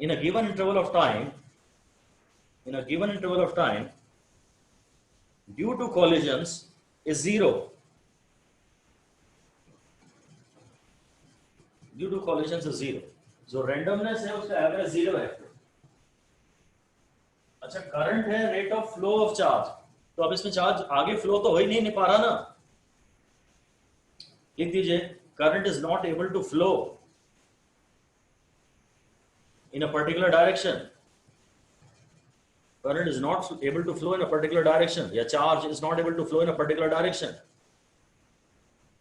in a given interval of time due to collisions is 0. जो रैंडमनेस है उसका एवरेज 0 है। अच्छा, करंट है rate of flow of charge, तो अब इसमें charge आगे फ्लो तो हो ही नहीं पा रहा ना। लिख दीजिए, current is not able to flow in a particular direction. Current is not able to flow in a particular direction. A charge is not able to flow in a particular direction.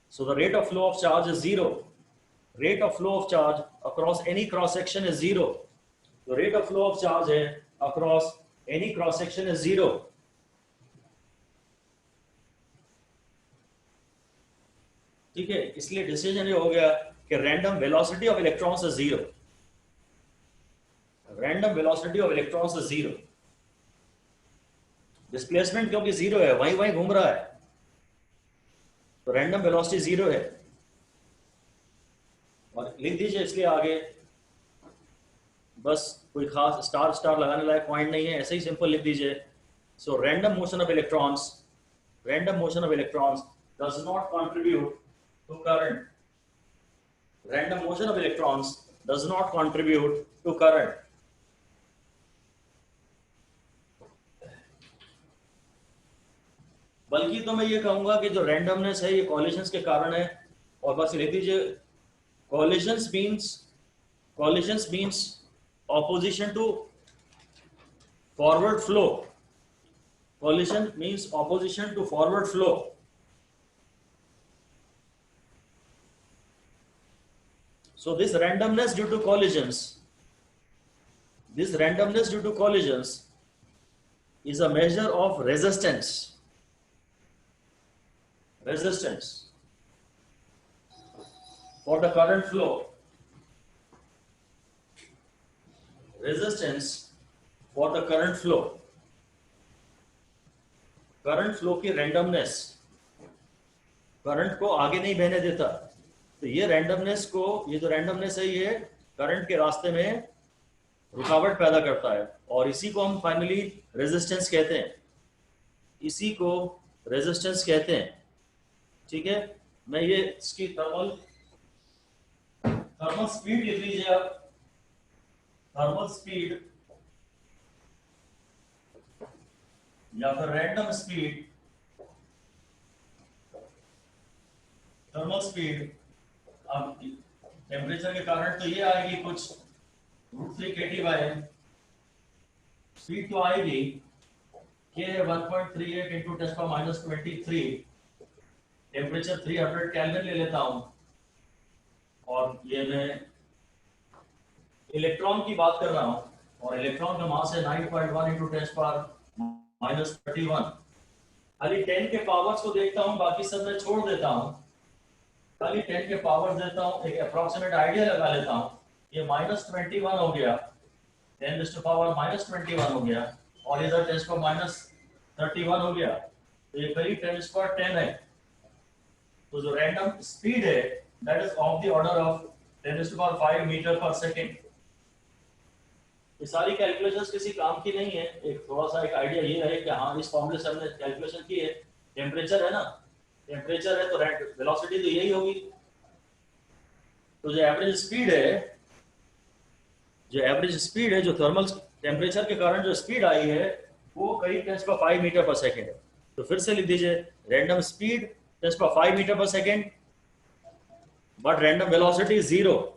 So the rate of flow of charge is zero. Rate of flow of charge across any cross section is zero. The rate of flow of charge है across any cross section is zero. ठीक है, इसलिए decision ये हो गया कि random velocity of electrons is zero. Random velocity of electrons is zero. Displacement क्योंकि zero है, वहीं वहीं घूम रहा है, तो रैंडम वेलोसिटी जीरो है. और लिख दीजिए इसलिए आगे, बस कोई खास स्टार स्टार लगाने लायक पॉइंट नहीं है, ऐसे ही सिंपल लिख दीजिए. So random motion of electrons, random motion of electrons does not contribute to current. Random motion of electrons does not contribute to current. बल्कि तो मैं ये कहूंगा कि जो रैंडमनेस है ये कॉलिजन्स के कारण है. और बस लिख दीजिए collisions means opposition to forward flow. Collision means opposition to forward flow. So this randomness due to collisions is a measure of resistance for the current flow. Resistance for the current flow. Current flow की randomness current को आगे नहीं बहने देता. तो ये randomness को, ये जो रैंडमनेस है ये करंट के रास्ते में रुकावट पैदा करता है, और इसी को हम फाइनली रेजिस्टेंस कहते हैं. इसी को रेजिस्टेंस कहते हैं. ठीक है, मैं ये इसकी थर्मल स्पीड लिख लीजिए आप. थर्मल स्पीड या फिर रैंडम स्पीड. थर्मल स्पीड अब टेम्परेचर के कारण तो ये आएगी कुछ √3 kT/m. स्पीड तो आएगी k है 1.38 into 10⁻23. टेम्परेचर 300 केल्विन ले लेता हूं, और ये मैं इलेक्ट्रॉन की बात कर रहा हूं, और इलेक्ट्रॉन का मास है 9.1 into 10⁻31. खाली 10 के पावर्स को देखता हूं, बाकी सब मैं छोड़ देता हूं. खाली 10 के पावर देता हूं, एक अप्रोक्सीमेट आइडिया लगा लेता हूं. ये -21 हो गया, 10⁻⁻21 हो गया, और इधर 10⁻31 हो गया, तो ये करीब 10⁻10 है. तो जो रैंडम स्पीड है that is of the order of 10⁵ metre per second. ये सारी कैलकुलेशंस किसी काम की नहीं है. एक थोड़ा सा एक आइडिया ये है कि हाँ, इस फॉर्मूले से हमने कैलकुलेशन की है. टेम्परेचर है ना, टेम्परेचर है तो वेलोसिटी तो यही होगी. तो जो एवरेज स्पीड है, जो थर्मल टेम्परेचर के कारण जो स्पीड आई है वो करीब 10⁵ मीटर पर सेकेंड है. तो फिर से लिख दीजिए random speed 10⁵ metre per second, but random velocity zero.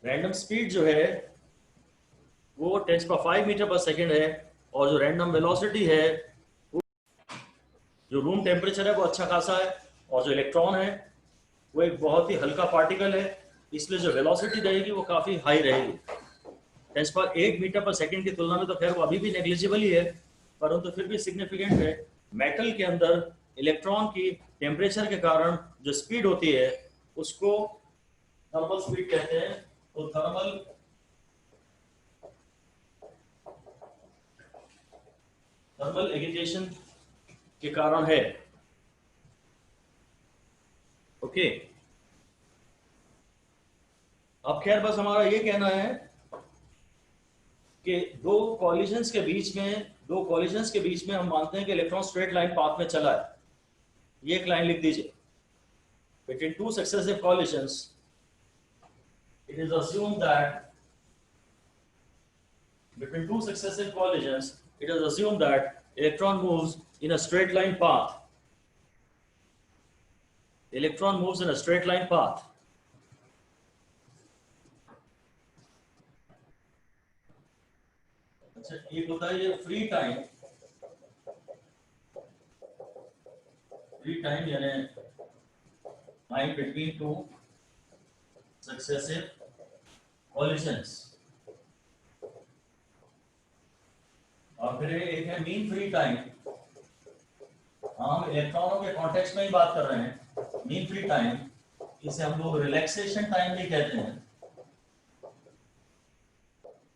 Random speed जो है वो 10⁵ मीटर पर सेकेंड है, और जो रैंडम वेलोसिटी है वो, जो रूम टेम्परेचर है वो अच्छा खासा है, और जो इलेक्ट्रॉन है वो एक बहुत ही हल्का पार्टिकल है, इसलिए जो वेलोसिटी रहेगी वो काफ़ी हाई रहेगी. 10⁸ मीटर पर सेकेंड की तुलना में तो खैर वो अभी भी नेग्लिजिबल ही है, परंतु फिर भी सिग्निफिकेंट है. मेटल के अंदर इलेक्ट्रॉन की टेम्परेचर के कारण जो स्पीड होती है उसको थर्मल स्पीड कहते हैं. तो थर्मल एगिटेशन के कारण है. ओके, अब खैर बस हमारा ये कहना है कि दो कॉलिजन्स के बीच में हम मानते हैं कि इलेक्ट्रॉन स्ट्रेट लाइन पाथ में चला है. ये एक लाइन लिख दीजिए. Between two successive collisions it is assumed that electron moves in a straight line path electron moves in a straight line path. अच्छा, एक होता है ये फ्री टाइम यानी time between two successive collisions, और फिर एक है मीन फ्री टाइम। हम इलेक्ट्रॉनों के कॉन्टेक्स्ट में ही बात कर रहे हैं। मीन फ्री टाइम, इसे हम लोग रिलैक्सेशन टाइम भी कहते हैं।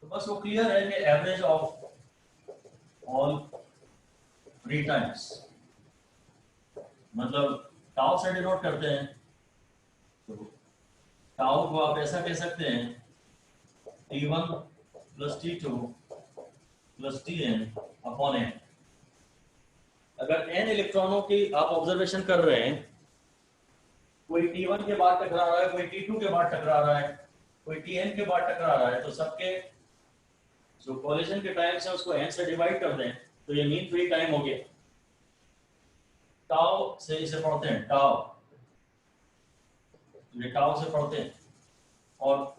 तो बस वो क्लियर है कि average of all free times, मतलब टाउ से डिनोट करते हैं। तो टाउ को आप ऐसा कह सकते हैं T1 plus T2 plus Tn upon n। अगर n इलेक्ट्रॉनों की आप ऑब्जर्वेशन कर रहे हैं, कोई T1 के बाद टकरा रहा है, कोई T2 के बाद टकरा रहा है, कोई Tn के बाद टकरा रहा है, तो सबके जो कोलिजन के टाइम्स है उसको n से डिवाइड कर दें तो ये मीन फ्री टाइम हो गया। टाउ से इसे पढ़ते हैं, टाउ, ये टाउ से पढ़ते हैं, और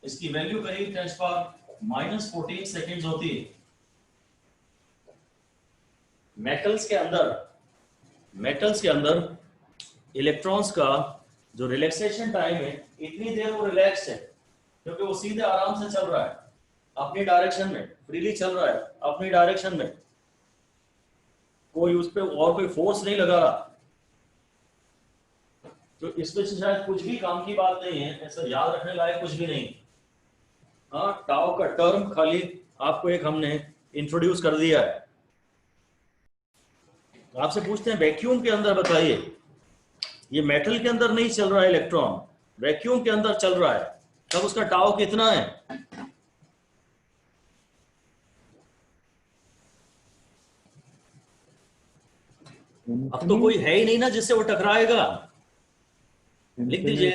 इसकी वैल्यू करीब 10⁻⁻14 सेकेंड्स होती है। मेटल्स के अंदर इलेक्ट्रॉन्स का जो रिलैक्सेशन टाइम है, इतनी देर वो रिलैक्स है क्योंकि वो सीधे आराम से चल रहा है अपनी डायरेक्शन में, फ्रीली चल रहा है अपनी डायरेक्शन में, कोई उस पर और कोई फोर्स नहीं लगा रहा। तो इसमें से शायद कुछ भी काम की बात नहीं है, ऐसा याद रखने लायक कुछ भी नहीं। हाँ, टाउ का टर्म खाली आपको एक हमने इंट्रोड्यूस कर दिया है। आपसे पूछते हैं वैक्यूम के अंदर बताइए, ये मेटल के अंदर नहीं चल रहा है इलेक्ट्रॉन, वैक्यूम के अंदर चल रहा है, तब उसका टाउ कितना है? अब तो कोई है ही नहीं ना जिससे वो टकराएगा। लिख दीजिए,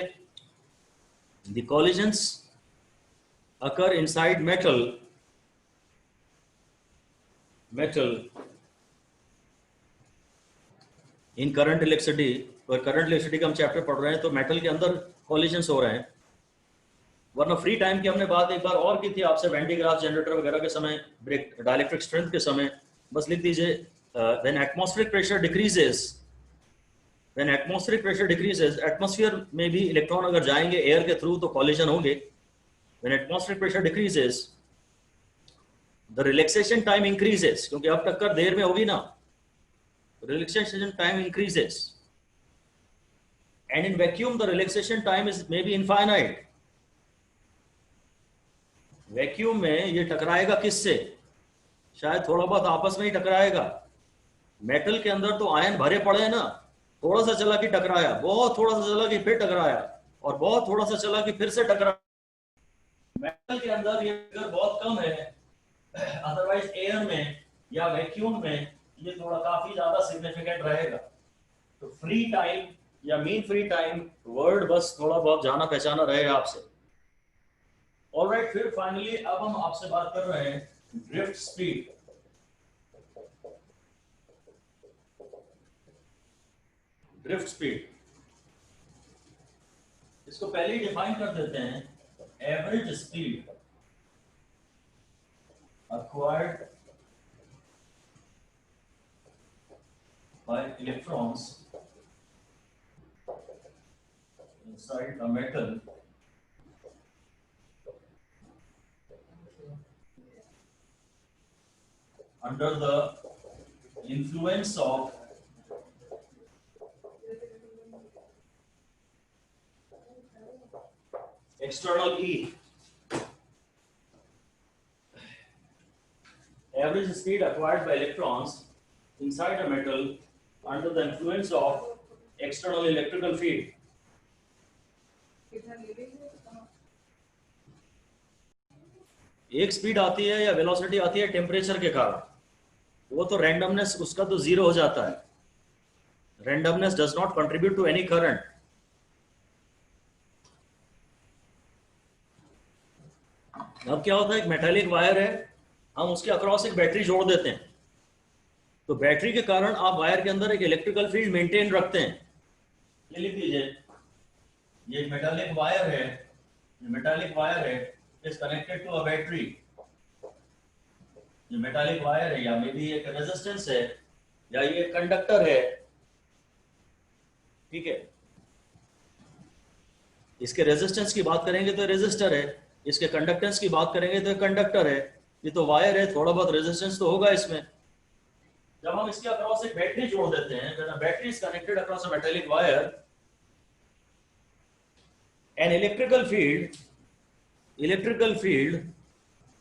the collisions occur inside metal in current electricity। और करंट इलेक्ट्रिसिटी का हम चैप्टर पढ़ रहे हैं, तो मेटल के अंदर कॉलिजन्स हो रहे हैं। वरना फ्री टाइम की हमने बात एक बार और की थी आपसे, वैन डी ग्राफ जनरेटर वगैरह के समय, डाइलेक्ट्रिक स्ट्रेंथ के समय। बस लिख दीजिए, when atmospheric pressure decreases, atmosphere में भी इलेक्ट्रॉन अगर जाएंगे एयर के थ्रू तो कॉलिजन होंगे। When atmospheric pressure decreases the relaxation time increases, क्योंकि अब टक्कर देर में होगी ना, relaxation time increases, and in vacuum the relaxation time is maybe infinite। Vacuum में ये टकराएगा किससे? शायद थोड़ा बहुत आपस में ही टकराएगा। मेटल के अंदर तो आयन भरे पड़े हैं ना, थोड़ा सा चला कि टकराया, बहुत थोड़ा सा चला कि फिर टकराया, और बहुत थोड़ा सा चला कि फिर से टकराया। मेटल के अंदर ये फिगर बहुत कम है, अदरवाइज एयर में या वैक्यूम में ये थोड़ा काफी ज्यादा सिग्निफिकेंट रहेगा। तो फ्री टाइम या मीन फ्री टाइम वर्ड बस थोड़ा बहुत जाना पहचाना रहेगा आपसे। ऑलराइट, फिर फाइनली अब हम आपसे बात कर रहे हैं ड्रिफ्ट स्पीड। ड्रिफ्ट स्पीड, इसको पहले ही डिफाइन कर देते हैं, average speed acquired by electrons inside a metal under the influence of external E. Average speed acquired by electrons inside a metal under the influence of external electrical field। एक speed आती है या velocity आती है temperature के कारण, वो तो रैंडमनेस उसका तो जीरो हो जाता है। Randomness does not contribute to any current. अब क्या होता है, एक मेटालिक वायर है, हम उसके अक्रॉस एक बैटरी जोड़ देते हैं, तो बैटरी के कारण आप वायर के अंदर एक इलेक्ट्रिकल फील्ड मेंटेन रखते हैं। ये लिख दीजिए, ये मेटालिक वायर है, ये मेटालिक वायर है, is connected to a battery. ये मेटालिक वायर है, या मे बी एक रेजिस्टेंस है, या ये कंडक्टर है, ठीक है। इसके रेजिस्टेंस की बात करेंगे तो रेजिस्टर है, इसके कंडक्टेंस की बात करेंगे तो कंडक्टर है। ये तो वायर है, थोड़ा बहुत रेजिस्टेंस तो होगा इसमें। जब हम इसके अक्रॉस एक बैटरी जोड़ देते हैं, when a battery is connected across a metallic wire, an electrical field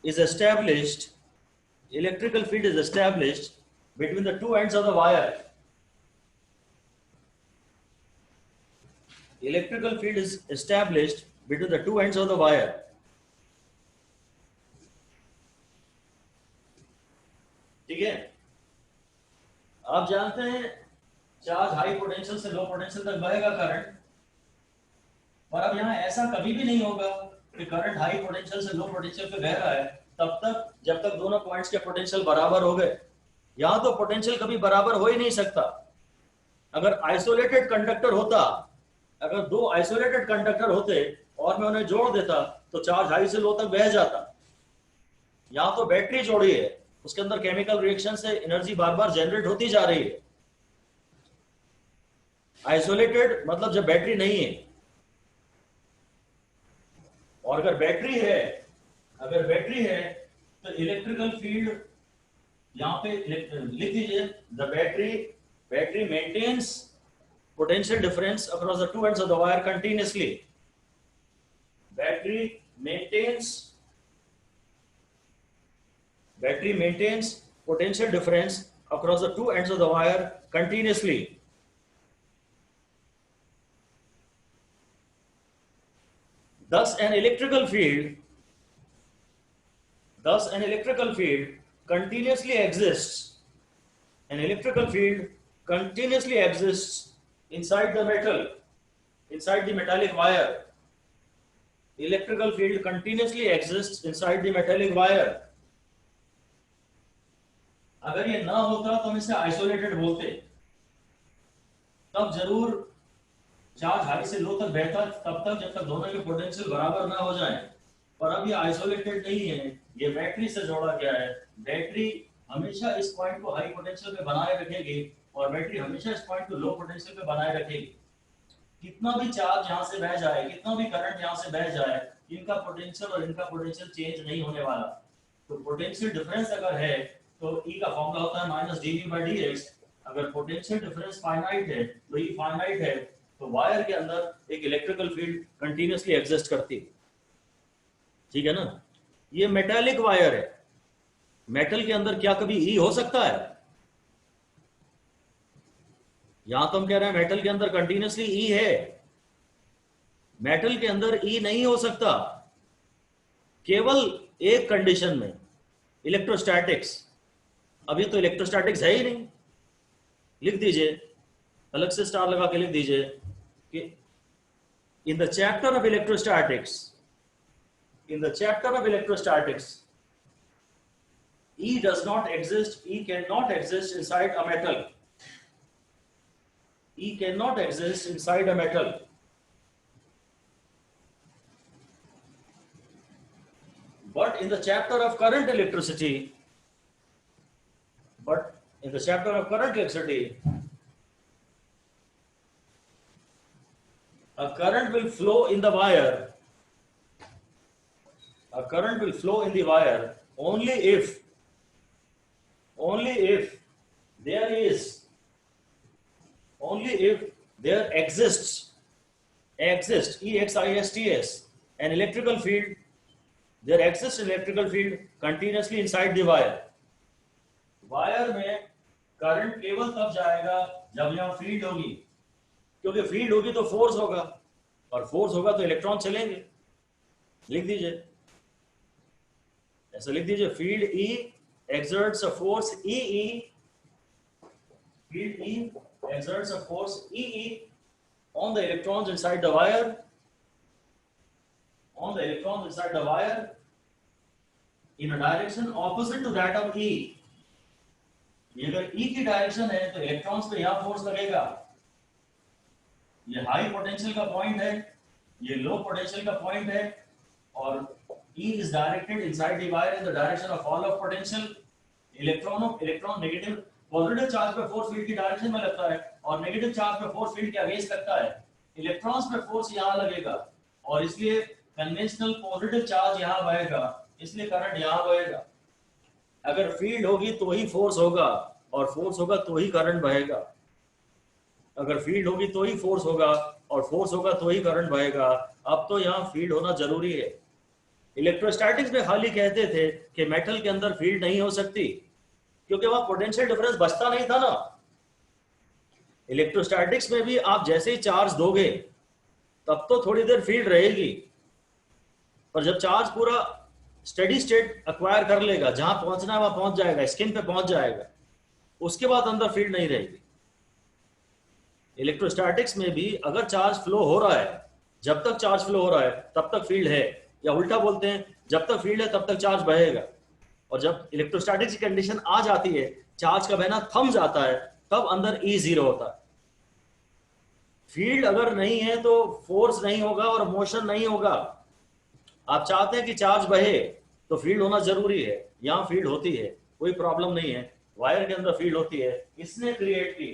is established, between the two ends of the wire. Electrical field is established between the two ends of the wire. ठीक है। आप जानते हैं charge high potential से low potential तक बहेगा current, और अब यहाँ ऐसा कभी भी नहीं होगा कि करंट हाई पोटेंशियल से लो पोटेंशियल पे बह रहा है तब तक जब तक दोनों पॉइंट्स के पोटेंशियल बराबर हो गए। यहाँ तो पोटेंशियल कभी बराबर हो ही नहीं सकता। अगर आइसोलेटेड कंडक्टर होता, अगर दो आइसोलेटेड कंडक्टर होते और मैं उन्हें जोड़ देता तो चार्ज हाई से लो तक बह जाता। यहाँ तो बैटरी जोड़ी है, उसके अंदर केमिकल रिएक्शन से एनर्जी बार बार जनरेट होती जा रही है। आइसोलेटेड मतलब जब बैटरी नहीं है, और अगर बैटरी है तो इलेक्ट्रिकल फील्ड यहां पे लिख दीजिए, the battery maintains potential difference across the two ends of the wire continuously. Battery maintains potential difference across the two ends of the wire continuously. Thus an electrical field continuously exists. An electrical field continuously exists inside the metallic wire. Electrical field continuously exists inside the metallic wire. अगर ये ना होता तो हम इसे isolated बोलते, तब जरूर चार्ज हाई से लो तक बहता तब तक जब तक दोनों के पोटेंशियल बराबर ना हो जाए। पर अब ये आइसोलेटेड नहीं है, ये बैटरी से जोड़ा गया है। बैटरी हमेशा इस पॉइंट को हाई पोटेंशियल पे बनाए रखेगी और बैटरी हमेशा इस पॉइंट को लो पोटेंशियल पे बनाए रखेगी। कितना भी चार्ज यहाँ से बह जाए, कितना भी करंट यहाँ से बह जाए, इनका पोटेंशियल और इनका पोटेंशियल चेंज नहीं होने वाला। तो पोटेंशियल डिफरेंस अगर है तो E का फॉर्मूला होता है माइनस dV/dx। अगर पोटेंशियल डिफरेंस फाइनाइट है तो E फाइनाइट है, तो वायर के अंदर एक इलेक्ट्रिकल फील्ड कंटिन्यूअसली एग्जिस्ट करती है। ठीक है ना। ये मेटालिक वायर है, मेटल के अंदर क्या कभी E हो सकता है? यहां तो हम कह रहे हैं मेटल के अंदर कंटिन्यूअसली E है, मेटल के अंदर E नहीं हो सकता, केवल एक कंडीशन में, इलेक्ट्रोस्टैटिक्स। अभी तो इलेक्ट्रोस्टैटिक्स है ही नहीं। लिख दीजिए, अलग से स्टार लगा के लिख दीजिए कि in the chapter of electrostatics, E does not exist, E cannot exist inside a metal. E cannot exist inside a metal. But in the chapter of current electricity, a current will flow in the wire. Only if there exists EXISTS an electrical field. There exists an electrical field continuously inside the wire. Wire में current केवल तब जाएगा जब यहाँ field होगी, क्योंकि field होगी तो फोर्स होगा, और फोर्स होगा तो इलेक्ट्रॉन चलेंगे। लिख दीजिए, ऐसा लिख दीजिए, field E exerts a force EE, on the electrons inside the wire, in a direction opposite to that of E. ये अगर E की डायरेक्शन है तो इलेक्ट्रॉन्स पे यहाँ फोर्स लगेगा, ये हाई पोटेंशियल का पॉइंट है, ये लो पोटेंशियल का पॉइंट है, और E is directed inside the wire in the direction of fall of potential. Electron negative positive charge पे फोर्स फील्ड की डायरेक्शन में लगता है और नेगेटिव चार्ज पे फोर्स फील्ड के अगेंस्ट लगता है। इलेक्ट्रॉन्स पे फोर्स यहाँ लगेगा और इसलिए कन्वेंशनल पॉजिटिव चार्ज यहाँ बहेगा, इसलिए करंट यहाँ बहेगा। अगर फील्ड होगी तो ही फोर्स होगा और फोर्स होगा तो ही करंट बहेगा। अगर फील्ड होगी तो ही फोर्स होगा और फोर्स होगा तो ही करंट बहेगा। अब तो यहाँ फील्ड होना जरूरी है। इलेक्ट्रोस्टैटिक्स में खाली कहते थे कि मेटल के अंदर फील्ड नहीं हो सकती क्योंकि वहां पोटेंशियल डिफरेंस बचता नहीं था ना। इलेक्ट्रोस्टैटिक्स में भी आप जैसे ही चार्ज दोगे तब तो थोड़ी देर फील्ड रहेगी, पर जब चार्ज पूरा स्टेडी स्टेट अक्वायर कर लेगा, जहां पहुंचना है वहां पहुंच जाएगा, स्किन पे पहुंच जाएगा, उसके बाद अंदर फील्ड नहीं रहेगी। इलेक्ट्रोस्टैटिक्स में भी अगर चार्ज फ्लो हो रहा है, जब तक चार्ज फ्लो हो रहा है तब तक फील्ड है, या उल्टा बोलते हैं जब तक फील्ड है तब तक चार्ज बहेगा। और जब इलेक्ट्रोस्टैटिक्स की कंडीशन आ जाती है, चार्ज का बहना थम जाता है, तब अंदर E जीरो होता है। फील्ड अगर नहीं है तो फोर्स नहीं होगा और मोशन नहीं होगा। आप चाहते हैं कि चार्ज बहे तो फील्ड होना जरूरी है। यहां फील्ड होती है, कोई प्रॉब्लम नहीं है, वायर के अंदर फील्ड होती है, इसने क्रिएट की,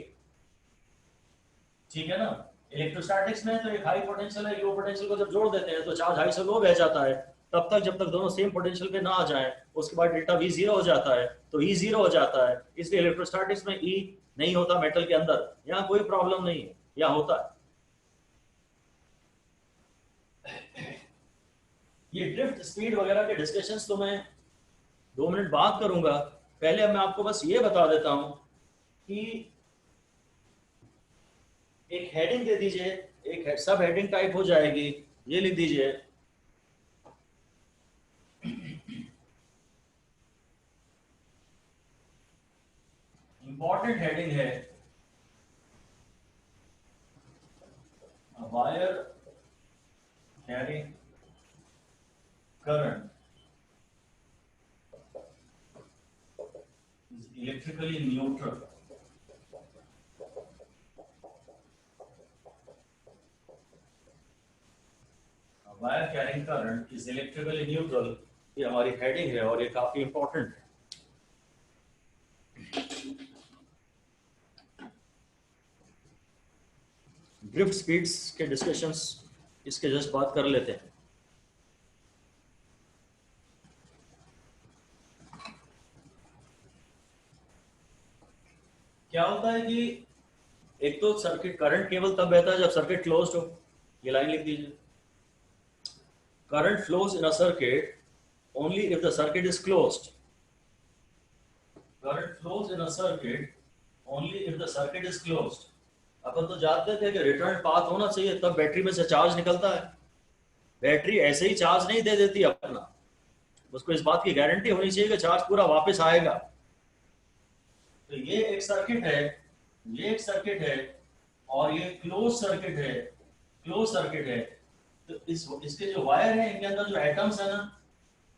ठीक है ना। इलेक्ट्रोस्टैटिक्स में तो एक हाई पोटेंशियल है, लो पोटेंशियल को जब जोड़ देते हैं तो चार्ज हाई से लो बह जाता है, तब तक जब तक दोनों सेम पोटेंशियल पे ना आ जाए, उसके बाद डेल्टा V जीरो हो जाता है, तो E जीरो हो जाता है। इसलिए इलेक्ट्रोस्टैटिक्स में E नहीं होता मेटल के अंदर, यहाँ कोई प्रॉब्लम नहीं है, यहाँ होता है। ये ड्रिफ्ट स्पीड वगैरह के डिस्कशंस तो मैं 2 मिनट बाद करूंगा। पहले मैं आपको बस ये बता देता हूं कि एक हेडिंग दे दीजिए, एक सब हेडिंग टाइप हो जाएगी, ये लिख दीजिए इंपॉर्टेंट हेडिंग है wire carrying current is electrically neutral. A wire carrying current is electrically neutral. ये हमारी हेडिंग है और ये काफी इंपॉर्टेंट है। ड्रिफ्ट स्पीड्स के डिस्कशंस इसके जस्ट बात कर लेते हैं। क्या होता है कि एक तो सर्किट करंट केवल तब बहता है जब सर्किट क्लोज्ड हो, ये लाइन लिख दीजिए। Current flows in a circuit only if the circuit is closed. Current flows in a circuit only if the circuit is closed. अपन तो जानते थे कि रिटर्न पाथ होना चाहिए तब बैटरी में से चार्ज निकलता है। बैटरी ऐसे ही चार्ज नहीं दे देती अपना, उसको इस बात की गारंटी होनी चाहिए कि चार्ज पूरा वापस आएगा। तो ये एक सर्किट है, ये एक सर्किट है और ये क्लोज सर्किट है, क्लोज सर्किट है। तो इसके जो वायर है इनके अंदर जो एटम्स है ना,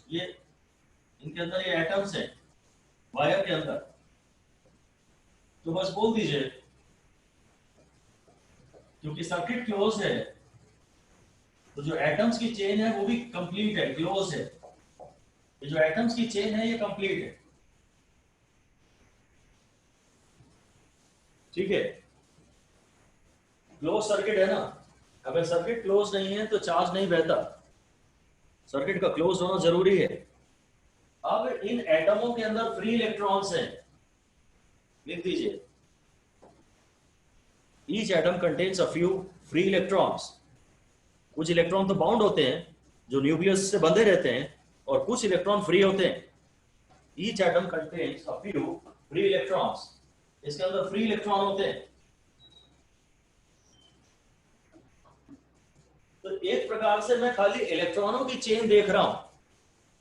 ये इनके अंदर ये एटम्स है वायर के अंदर, तो बस बोल दीजिए क्योंकि सर्किट क्लोज है तो जो एटम्स की चेन है वो भी कंप्लीट है, क्लोज है। ये जो एटम्स की चेन है ये कंप्लीट है, ठीक है। क्लोज सर्किट है ना, अगर सर्किट क्लोज नहीं है तो चार्ज नहीं बहता, सर्किट का क्लोज होना जरूरी है। अब इन एटमों के अंदर फ्री इलेक्ट्रॉन्स हैं, लिख दीजिए each atom contains a few free electrons. कुछ इलेक्ट्रॉन तो बाउंड होते हैं जो न्यूक्लियस से बंधे रहते हैं और कुछ इलेक्ट्रॉन फ्री होते हैं। Each atom contains a few free electrons, इसके अंदर फ्री इलेक्ट्रॉन होते हैं। तो एक प्रकार से मैं खाली इलेक्ट्रॉनों की चेन देख रहा हूं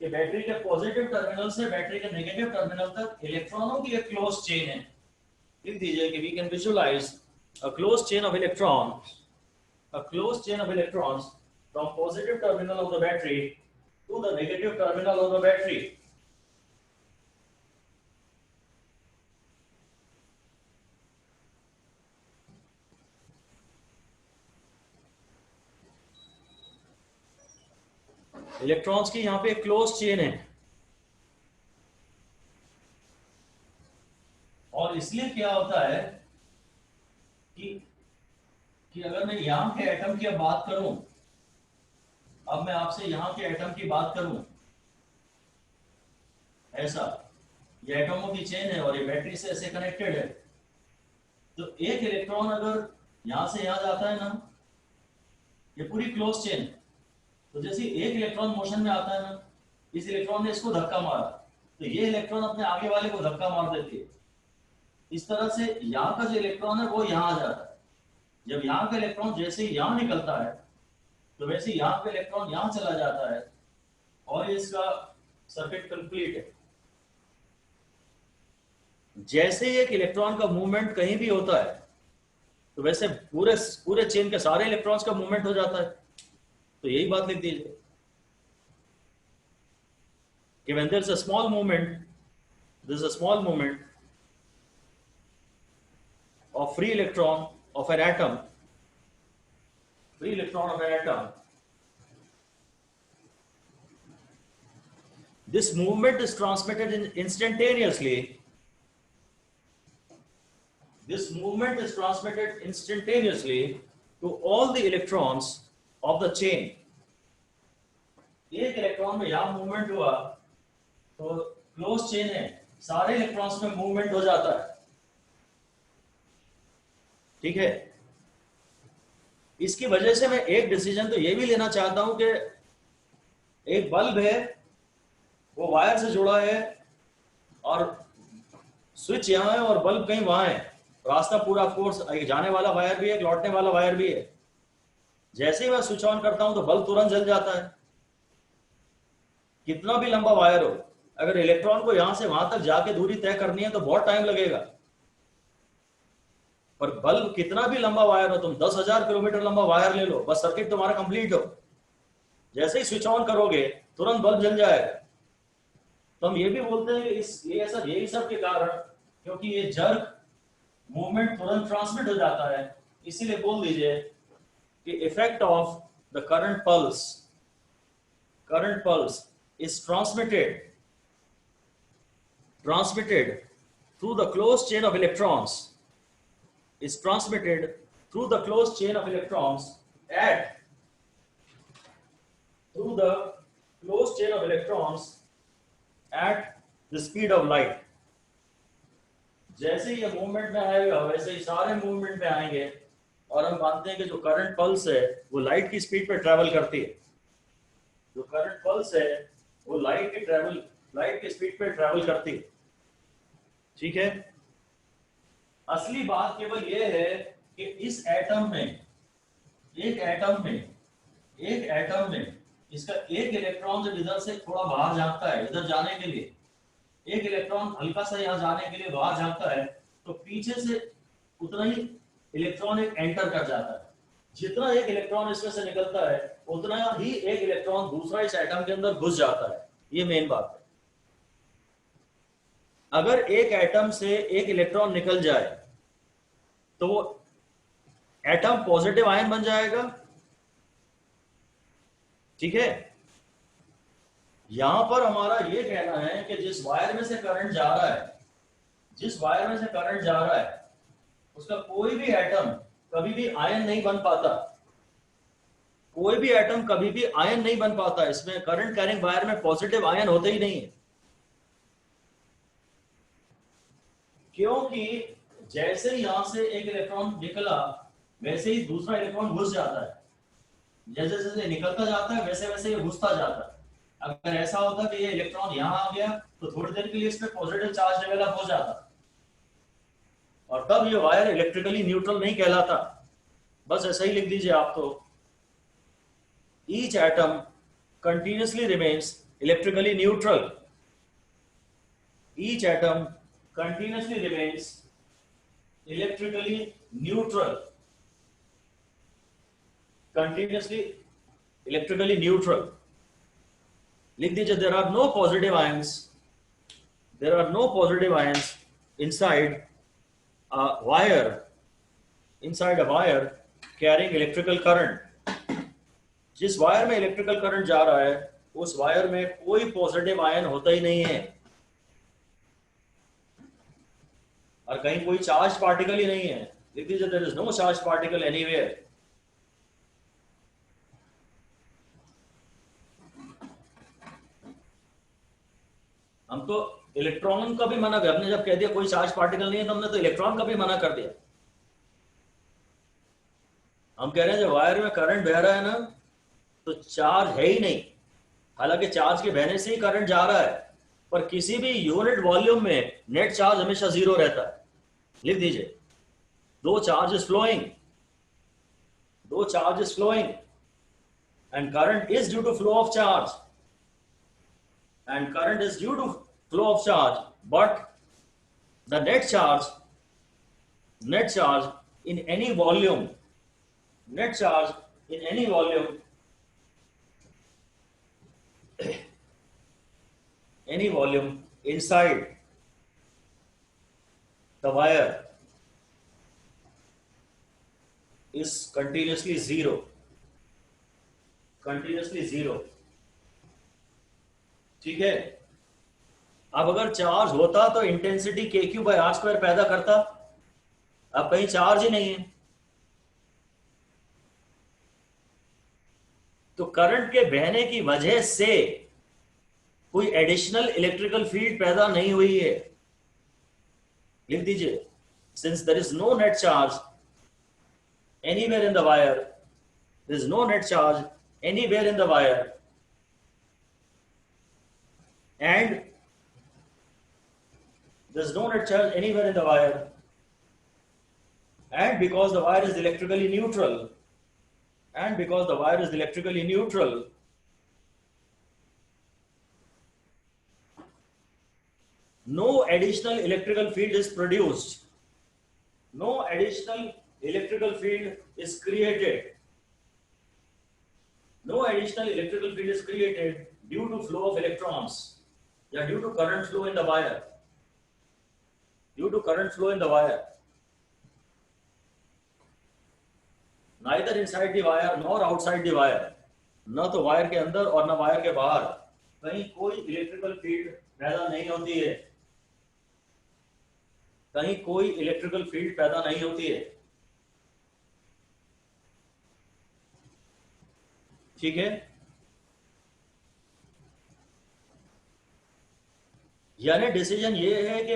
कि बैटरी के पॉजिटिव टर्मिनल से बैटरी के नेगेटिव टर्मिनल तक इलेक्ट्रॉनों की एक क्लोज चेन है। लिख दीजिए कि we can visualise a close chain of electrons, a closed chain of electrons from positive terminal of the battery to the negative terminal of the battery. Electrons की यहाँ पे एक क्लोज चेन है, और इसलिए क्या होता है कि अगर मैं यहाँ के एटम की अब बात करूं, अब मैं आपसे यहाँ के एटम की बात करूं, ऐसा ये एटमों की चेन है और ये बैटरी से ऐसे कनेक्टेड है, तो एक इलेक्ट्रॉन अगर यहां से यहां जाता है ना, ये पूरी क्लोज चेन, तो जैसे एक इलेक्ट्रॉन मोशन में आता है ना, इस इलेक्ट्रॉन ने इसको धक्का मारा, तो ये इलेक्ट्रॉन अपने आगे वाले को धक्का मार देती है। इस तरह से यहाँ का जो इलेक्ट्रॉन है वो यहाँ आ जाता है। जब यहाँ का इलेक्ट्रॉन जैसे ही यहाँ निकलता है, तो वैसे ही यहाँ का इलेक्ट्रॉन यहाँ चला जाता है, और इसका सर्किट कंप्लीट है। जैसे ही एक इलेक्ट्रॉन का मूवमेंट कहीं भी होता है, तो वैसे पूरे पूरे चेन के सारे इलेक्ट्रॉन्स का मूवमेंट हो जाता है। तो यही बात लिख दीजिए कि when there is a small movement, there is a small movement of free electron of an atom, free electron of an atom, this movement is transmitted instantaneously. This movement is transmitted instantaneously to all the electrons of the chain. एक electron में यहां movement हुआ तो close chain है, सारे electrons में movement हो जाता है, ठीक है। इसकी वजह से मैं एक डिसीजन तो ये भी लेना चाहता हूं कि एक बल्ब है, वो वायर से जुड़ा है, और स्विच यहां है और बल्ब कहीं वहां है, रास्ता पूरा कोर्स, एक जाने वाला वायर भी है, एक लौटने वाला वायर भी है। जैसे ही मैं स्विच ऑन करता हूं तो बल्ब तुरंत जल जाता है। कितना भी लंबा वायर हो, अगर इलेक्ट्रॉन को यहां से वहां तक जाके दूरी तय करनी है तो बहुत टाइम लगेगा, पर बल्ब कितना भी लंबा वायर हो, तुम 10,000 किलोमीटर लंबा वायर ले लो, बस सर्किट तुम्हारा कंप्लीट हो, जैसे ही स्विच ऑन करोगे तुरंत बल्ब जल जाएगा। तो हम ये भी बोलते हैं ये ऐसा यही सब के कारण, क्योंकि ये जर्क मूवमेंट तुरंत ट्रांसमिट हो जाता है, इसीलिए बोल दीजिए कि effect of the current pulse is transmitted through the closed chain of electrons, is transmitted through the closed chain of electrons at the speed of light. जैसे ये मूवमेंट में आएगा वैसे ही सारे मूवमेंट में आएंगे, और हम मानते हैं कि जो करंट पल्स है वो लाइट की स्पीड पे ट्रेवल करती है। जो करंट पल्स है वो लाइट की स्पीड पे ट्रेवल करती है, ठीक है। असली बात केवल ये है कि इस एटम में इसका एक इलेक्ट्रॉन जब इधर से थोड़ा बाहर जाता है, इधर जाने के लिए एक इलेक्ट्रॉन हल्का सा यहाँ जाने के लिए बाहर जाता है, तो पीछे से उतना ही इलेक्ट्रॉन एक एंटर कर जाता है। जितना एक इलेक्ट्रॉन इसमें से निकलता है उतना ही एक इलेक्ट्रॉन दूसरा इस एटम के अंदर घुस जाता है। ये मेन बात है। अगर एक एटम से एक इलेक्ट्रॉन निकल जाए तो वो एटम पॉजिटिव आयन बन जाएगा, ठीक है। यहां पर हमारा ये कहना है कि जिस वायर में से करंट जा रहा है उसका कोई भी एटम कभी भी आयन नहीं बन पाता, इसमें करंट कैरिंग वायर में पॉजिटिव आयन होते ही नहीं है, क्योंकि जैसे ही यहां से एक इलेक्ट्रॉन निकला वैसे ही दूसरा इलेक्ट्रॉन घुस जाता है, जैसे जैसे निकलता जाता है वैसे वैसे ये घुसता जाता है। अगर ऐसा होता कि ये इलेक्ट्रॉन यहां आ गया तो थोड़ी देर के लिए इसमें पॉजिटिव चार्ज डेवलप हो जाता, और तब ये वायर इलेक्ट्रिकली न्यूट्रल नहीं कहलाता। बस ऐसा ही लिख दीजिए आप, तो each atom continuously remains electrically neutral, each atom continuously remains electrically neutral, continuously electrically neutral. लिख दीजिए there are no positive ions inside a wire carrying electrical current। जिस वायर में इलेक्ट्रिकल करंट जा रहा है उस वायर में कोई पॉजिटिव आयन होता ही नहीं है और कहीं कोई चार्ज पार्टिकल ही नहीं है। लिख दीजिए there is no charge particle anywhere. हम तो इलेक्ट्रॉन का भी मना कर, हमने जब कह दिया कोई चार्ज पार्टिकल नहीं है तो हमने तो इलेक्ट्रॉन का भी मना कर दिया। हम कह रहे हैं जब वायर में करंट बह रहा है ना तो चार्ज है ही नहीं, हालांकि चार्ज के बहने से ही करंट जा रहा है, पर किसी भी यूनिट वॉल्यूम में नेट चार्ज हमेशा जीरो रहता है। लिख दीजिए though charge is flowing, though charge is flowing and current is due to flow of charge, and current is due to flow of charge, but the net charge in any volume, net charge in any volume, any volume inside the wire is continuously zero, continuously zero। ठीक है, अब अगर charge होता तो intensity के Q by are square पैदा करता, अब कहीं चार्ज ही नहीं है तो करंट के बहने की वजह से कोई एडिशनल इलेक्ट्रिकल फील्ड पैदा नहीं हुई है। लिख दीजिए since there is no net charge anywhere in the wire, there is no net charge anywhere in the wire, and there's no net charge anywhere in the wire, and because the wire is electrically neutral, and because the wire is electrically neutral, no additional electrical field is produced, no additional electrical field is created, no additional electrical field is created due to flow of electrons, या due to current flow in the wire, due to current flow in the wire, neither inside the wire nor outside the wire, न तो wire के अंदर और न wire के बाहर कहीं कोई इलेक्ट्रिकल फील्ड पैदा नहीं होती है, कहीं कोई इलेक्ट्रिकल फील्ड पैदा नहीं होती है। ठीक है, यानी डिसीजन ये है कि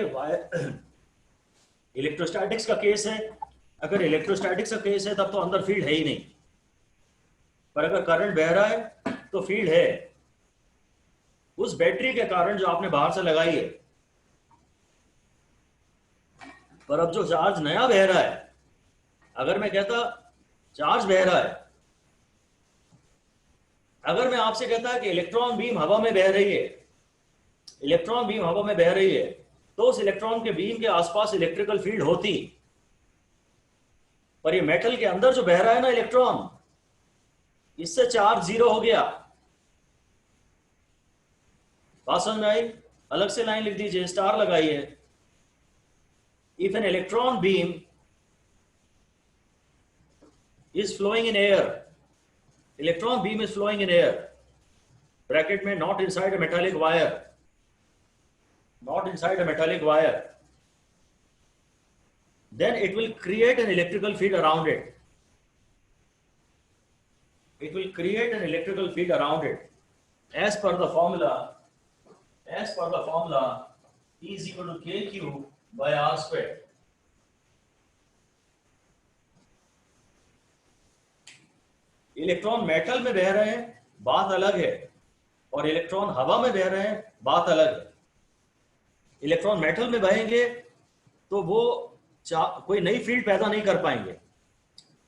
इलेक्ट्रोस्टैटिक्स का केस है, अगर इलेक्ट्रोस्टैटिक्स का केस है तब तो अंदर फील्ड है ही नहीं, पर अगर करंट बह रहा है तो फील्ड है उस बैटरी के कारण जो आपने बाहर से लगाई है। पर अब जो चार्ज नया बह रहा है, अगर मैं कहता चार्ज बह रहा है, अगर मैं आपसे कहता कि इलेक्ट्रॉन बीम हवा में बह रही है, इलेक्ट्रॉन बीम हवा में बह रही है, तो उस इलेक्ट्रॉन के बीम के आसपास इलेक्ट्रिकल फील्ड होती, पर ये मेटल के अंदर जो बह रहा है ना इलेक्ट्रॉन, इससे चार्ज जीरो हो गया। बात समझ में आई? अलग से लाइन लिख दीजिए, स्टार लगाइए। If an electron beam is flowing in air, electron beam is flowing in air, bracket में not inside a metallic wire, not inside a metallic wire, then it will create an electrical field around it. It will create an electrical field around it. As per the formula, E is equal to KQ by R square. Electron metal में बह रहे हैं बात अलग है, और electron हवा में बह रहे हैं बात अलग है। इलेक्ट्रॉन मेटल में बहेंगे तो वो कोई नई फील्ड पैदा नहीं कर पाएंगे।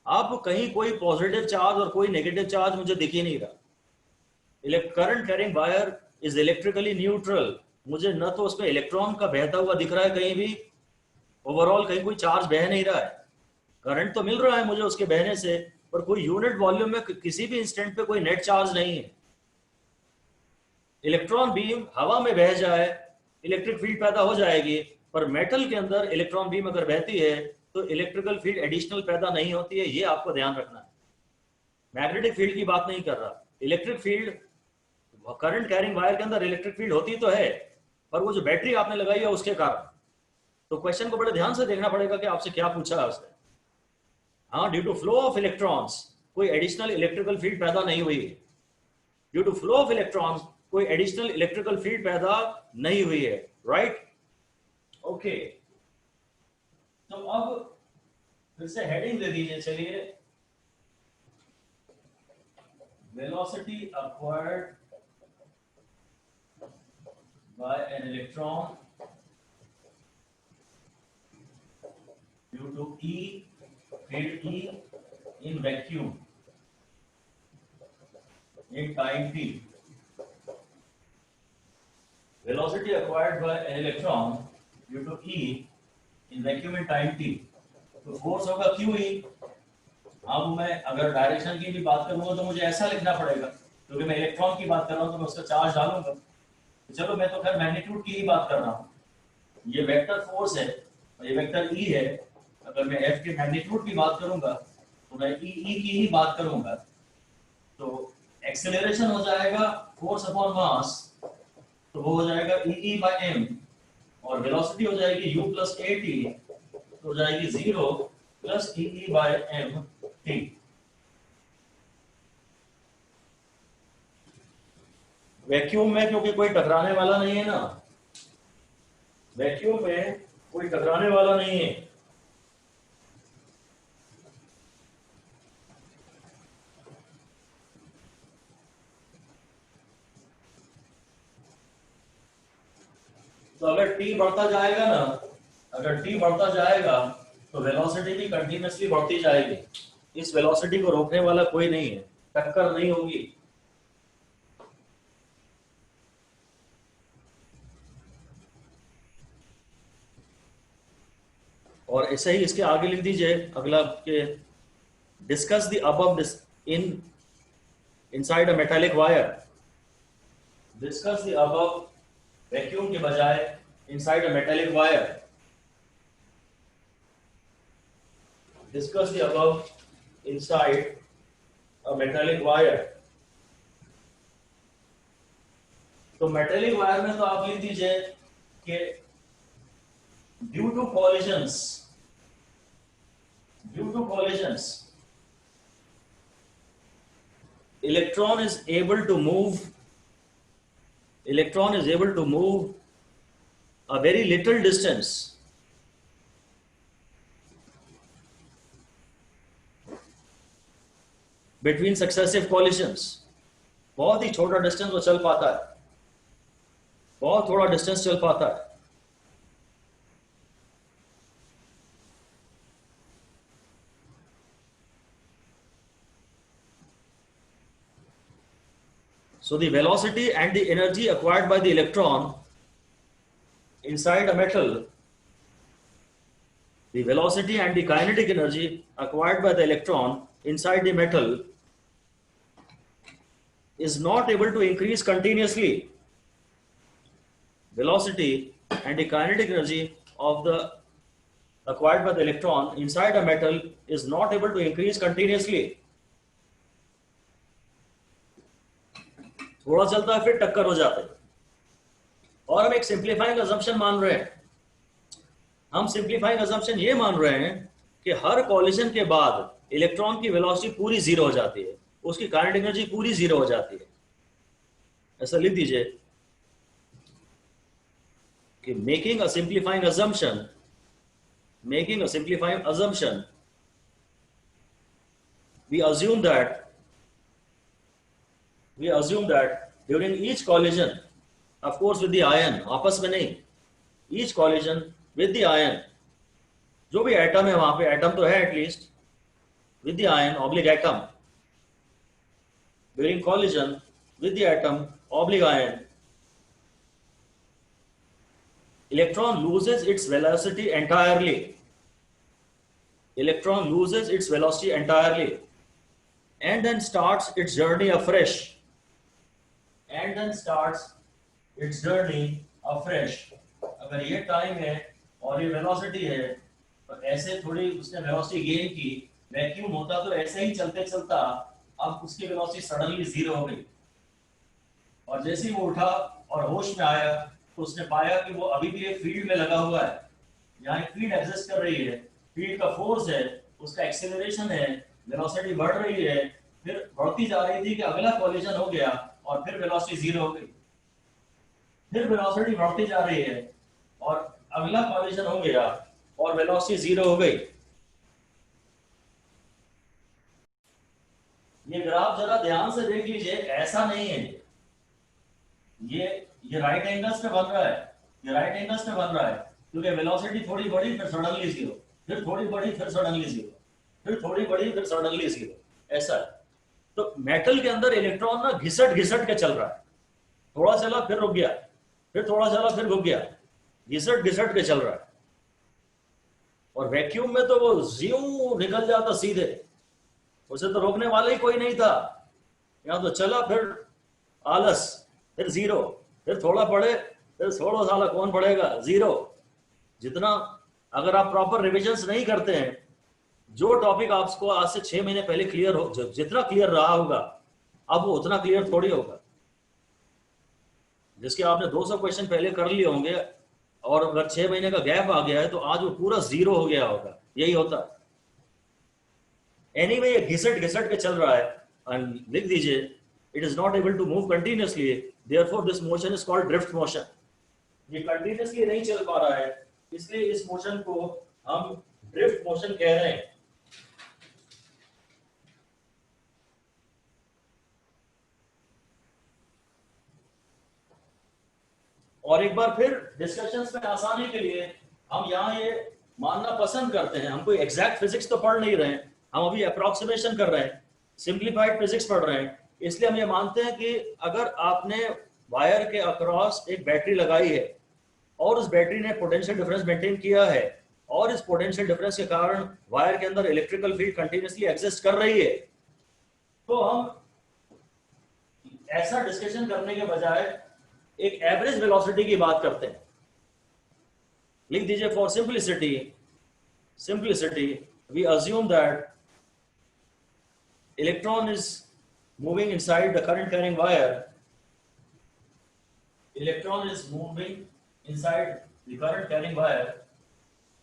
आपको कहीं कोई पॉजिटिव चार्ज और कोई नेगेटिव चार्ज मुझे दिख ही नहीं रहा। Current carrying wire is electrically neutral, मुझे न तो उसमें इलेक्ट्रॉन का बहता हुआ दिख रहा है कहीं भी, ओवरऑल कहीं कोई चार्ज बह नहीं रहा है। करंट तो मिल रहा है मुझे उसके बहने से, पर कोई यूनिट वॉल्यूम में किसी भी इंस्टेंट पे कोई नेट चार्ज नहीं है। इलेक्ट्रॉन बीम हवा में बह जाए इलेक्ट्रिक फील्ड पैदा हो जाएगी, पर मेटल के अंदर इलेक्ट्रॉन बीम अगर बहती है तो इलेक्ट्रिकल फील्ड एडिशनल पैदा नहीं होती है। ये आपको ध्यान रखना है। मैग्नेटिक फील्ड की बात नहीं कर रहा, electric field current carrying wire के अंदर इलेक्ट्रिक फील्ड होती तो है, पर वो जो बैटरी आपने लगाई है उसके कारण। तो क्वेश्चन को बड़े ध्यान से देखना पड़ेगा कि आपसे क्या पूछा है उसने। हाँ, due to flow of electrons कोई एडिशनल इलेक्ट्रिकल फील्ड पैदा नहीं हुई है। Due to flow of electrons कोई एडिशनल इलेक्ट्रिकल फील्ड पैदा नहीं हुई है, राइट? ओके, तो अब फिर से हेडिंग दे दीजिए, चलिए। Velocity acquired by an electron due to E, field E in vacuum in time t. Velocity acquired by an electron due to E in vacuum in time t. तो force होगा QE। अब मैं अगर direction की भी बात करूंगा तो मुझे ऐसा लिखना पड़ेगा, क्योंकि मैं इलेक्ट्रॉन की बात कर रहा हूं तो मैं उसका चार्ज डालूंगा। चलो, मैं तो खैर मैग्नीट्यूड की ही बात कर रहा हूँ। ये वेक्टर फोर्स है और ये वेक्टर ई है। अगर मैं एफ के मैग्नीट्यूड की बात करूंगा तो मैं ई की ही बात करूंगा। तो एक्सेलरेशन हो जाएगा फोर्स अपॉन मास, तो वो हो जाएगा ई बाय एम, और वेलोसिटी हो जाएगी यू प्लस ए टी, तो हो जाएगी 0 plus E by M T. Vacuum में क्योंकि कोई टकराने वाला नहीं है ना, वैक्यूम में कोई टकराने वाला नहीं है। तो अगर टी बढ़ता जाएगा ना, अगर टी बढ़ता जाएगा तो वेलोसिटी भी कंटिन्यूअसली बढ़ती जाएगी। इस वेलोसिटी को रोकने वाला कोई नहीं है, टक्कर नहीं होगी। और ऐसे ही इसके आगे लिख दीजिए अगला के discuss the above in inside a metallic wire. Discuss the above vacuum के बजाय inside a metallic wire. Discuss the above inside a metallic wire. तो मेटालिक वायर में तो आप लिख दीजिए कि due to collisions, electron is able to move a very little distance between successive collisions। बहुत ही छोटा डिस्टेंस वो चल पाता है, बहुत थोड़ा डिस्टेंस चल पाता है। So the velocity and the energy acquired by the electron inside a metal, the velocity and the kinetic energy acquired by the electron inside the metal is not able to increase continuously. Velocity and the kinetic energy of the acquired by the electron inside a metal is not able to increase continuously। थोड़ा चलता है फिर टक्कर हो जाता है। और हम एक सिंप्लीफाइंग अजम्पशन मान रहे हैं, हम सिंप्लीफाइंग अजम्पशन ये मान रहे हैं कि हर कॉलिजन के बाद इलेक्ट्रॉन की वेलोसिटी पूरी 0 हो जाती है, उसकी काइनेटिक एनर्जी पूरी 0 हो जाती है। ऐसा लिख दीजिए कि making a simplifying assumption, we assume that during each collision, of course with the ion, आपस में नहीं, each collision with the ion, जो भी एटम है वहां पे, एटम तो है at least, with the ion oblique atom, during collision with the atom oblique ion, electron loses its velocity entirely, and then starts its journey afresh, अगर ये time है और ये वेलोसिटी है, तो ऐसे थोड़ी उसने वेलोसिटी गेन की। वैक्यूम होता तो ऐसे ही चलते चलता, अब उसकी वेलोसिटी सडनली 0 हो गई। और जैसे ही वो उठा और होश में आया तो उसने पाया कि वो अभी भी एक फील्ड में लगा हुआ है, यहाँ एक फील्ड एग्जिस्ट कर रही है, फील्ड का फोर्स है, उसका एक्सेलरेशन है, वेलोसिटी बढ़ रही है, फिर बढ़ती जा रही थी कि अगला कॉलिजन हो गया और फिर वेलोसिटी जीरो हो गई, फिर वेलोसिटी बढ़ती जा रही है और अगला कॉलिजन हो गया और वेलोसिटी जीरो हो गई। ये ग्राफ जरा ध्यान से देख लीजिए, ऐसा नहीं है ये राइट एंगल्स पे बन रहा है, ये राइट एंगल्स पे बन रहा है, क्योंकि वेलोसिटी थोड़ी बढ़ी फिर सडनली जीरो, फिर थोड़ी बढ़ी फिर सडनली जीरो, फिर थोड़ी बढ़ी फिर सडनली जीरो, ऐसा है। तो मेटल के अंदर इलेक्ट्रॉन ना घिसट घिसट के चल रहा है, थोड़ा चला फिर रुक गया, फिर थोड़ा चला फिर रुक गया, घिसट घिसट के चल रहा है। और वैक्यूम में तो वो ज्यों निकल जाता सीधे, उसे तो रोकने वाला ही कोई नहीं था। यहाँ तो चला फिर आलस, फिर जीरो, फिर थोड़ा पढ़े फिर थोड़ा साला कौन पढ़ेगा, जीरो। जितना अगर आप प्रॉपर रिविजन्स नहीं करते हैं, जो टॉपिक आपको आज से 6 महीने पहले क्लियर हो, जितना क्लियर रहा होगा अब वो उतना क्लियर थोड़ी होगा। जिसके आपने 200 क्वेश्चन पहले कर लिए होंगे और अगर 6 महीने का गैप आ गया है तो आज वो पूरा जीरो हो गया होगा, यही होता है। एनीवे ये घिसट घिसट के चल रहा है, एंड लिख दीजिए it is not able to move continuously, therefore this motion is called drift motion. ये कंटिन्यूअसली नहीं चल पा रहा है, इसलिए इस मोशन को हम ड्रिफ्ट मोशन कह रहे हैं। और एक बार फिर डिस्कशंस में आसानी के लिए हम यहाँ ये मानना पसंद करते हैं, हम कोई एग्जैक्ट फिजिक्स तो पढ़ नहीं रहे हैं, हम अभी अप्रोक्सीमेशन कर रहे हैं, सिंप्लीफाइड फिजिक्स पढ़ रहे हैं। इसलिए हम ये मानते हैं कि अगर आपने वायर के अक्रॉस एक बैटरी लगाई है और उस बैटरी ने पोटेंशियल डिफरेंस मेंटेन किया है और इस पोटेंशियल डिफरेंस के कारण वायर के अंदर इलेक्ट्रिकल फील्ड कंटिन्यूअसली एग्जिस्ट कर रही है, तो हम ऐसा डिस्कशन करने के बजाय एक एवरेज वेलोसिटी की बात करते हैं। लिख दीजिए for simplicity we assume that electron is moving inside the current carrying wire, electron is moving inside the current carrying wire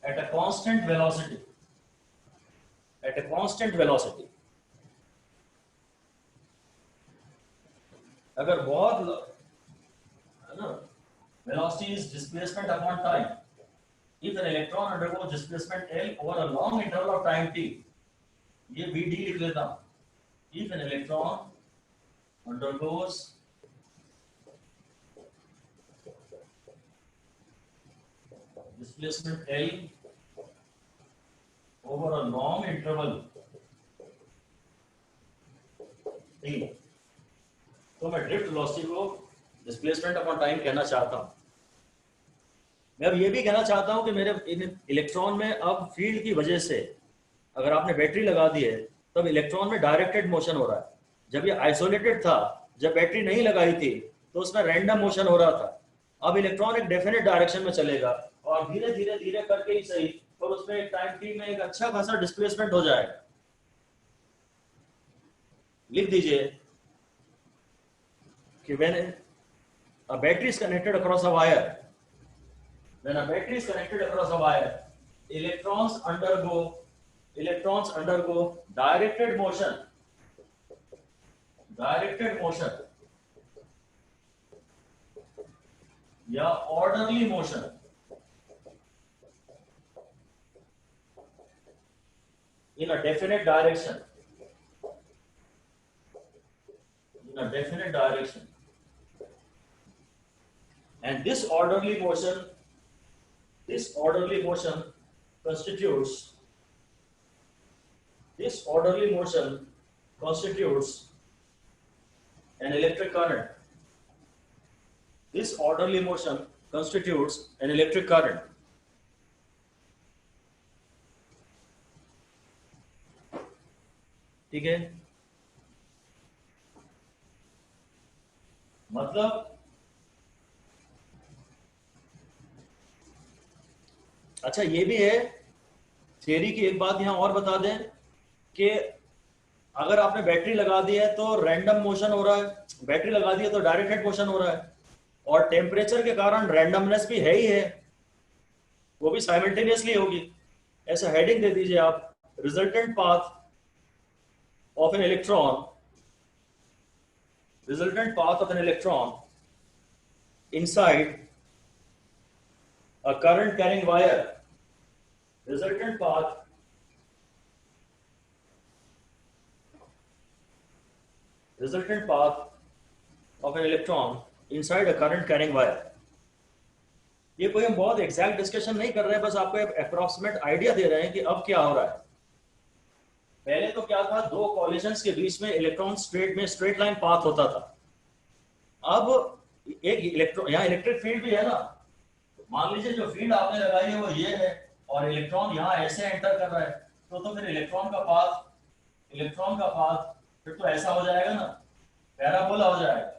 at a constant velocity, at a constant velocity. अगर बहुत velocity is displacement upon time, if an electron undergoes displacement L over a long interval of time t, ये Vd लिख लेता हूं, if an electron undergoes displacement L over a long interval T, तो मैं drift velocity को displacement upon time कहना चाहता हूं। मैं अब ये भी कहना चाहता हूं कि मेरे इलेक्ट्रॉन में अब फील्ड की वजह से, अगर आपने बैटरी लगा दी है तब इलेक्ट्रॉन में डायरेक्टेड मोशन हो रहा है। जब ये आइसोलेटेड था, जब बैटरी नहीं लगाई थी तो उसमें रैंडम मोशन हो रहा था। अब इलेक्ट्रॉन एक डेफिनेट डायरेक्शन में चलेगा और धीरे धीरे धीरे करके ही सही, और उसमें एक टाइम टी में एक अच्छा खासा डिस्प्लेसमेंट हो जाएगा। लिख दीजिए कि when a battery is connected across a wire, when a battery is connected across a wire, electrons undergo directed motion या orderly motion in a definite direction, and this orderly motion constitutes an electric current. This orderly motion constitutes an electric current. ठीक है, मतलब अच्छा ये भी है theory की एक बात यहां और बता दें कि अगर आपने बैटरी लगा दी है तो रैंडम मोशन हो रहा है, बैटरी लगा दी है तो डायरेक्टेड मोशन हो रहा है, और टेम्परेचर के कारण रैंडमनेस भी है ही है, वो भी साइमल्टेनियसली होगी। ऐसा हेडिंग दे दीजिए आप, resultant path of an electron, resultant path of an electron inside a current carrying wire, resultant path of an electron inside a current carrying wire। ये कोई हम बहुत एग्जैक्ट डिस्कशन नहीं कर रहे हैं, बस आपको एक अप्रोक्सीमेट आइडिया दे रहे हैं कि अब क्या हो रहा है। पहले तो क्या था, दो कॉलिजन्स के बीच में इलेक्ट्रॉन स्ट्रेट लाइन पाथ होता था। अब एक इलेक्ट्रॉन, यहाँ इलेक्ट्रिक फील्ड भी है ना, मान लीजिए जो फील्ड आपने लगाई है वो ये है, और इलेक्ट्रॉन यहाँ ऐसे एंटर कर रहा है, तो फिर इलेक्ट्रॉन का पाथ फिर तो ऐसा हो जाएगा ना, पैराबोला हो जाएगा।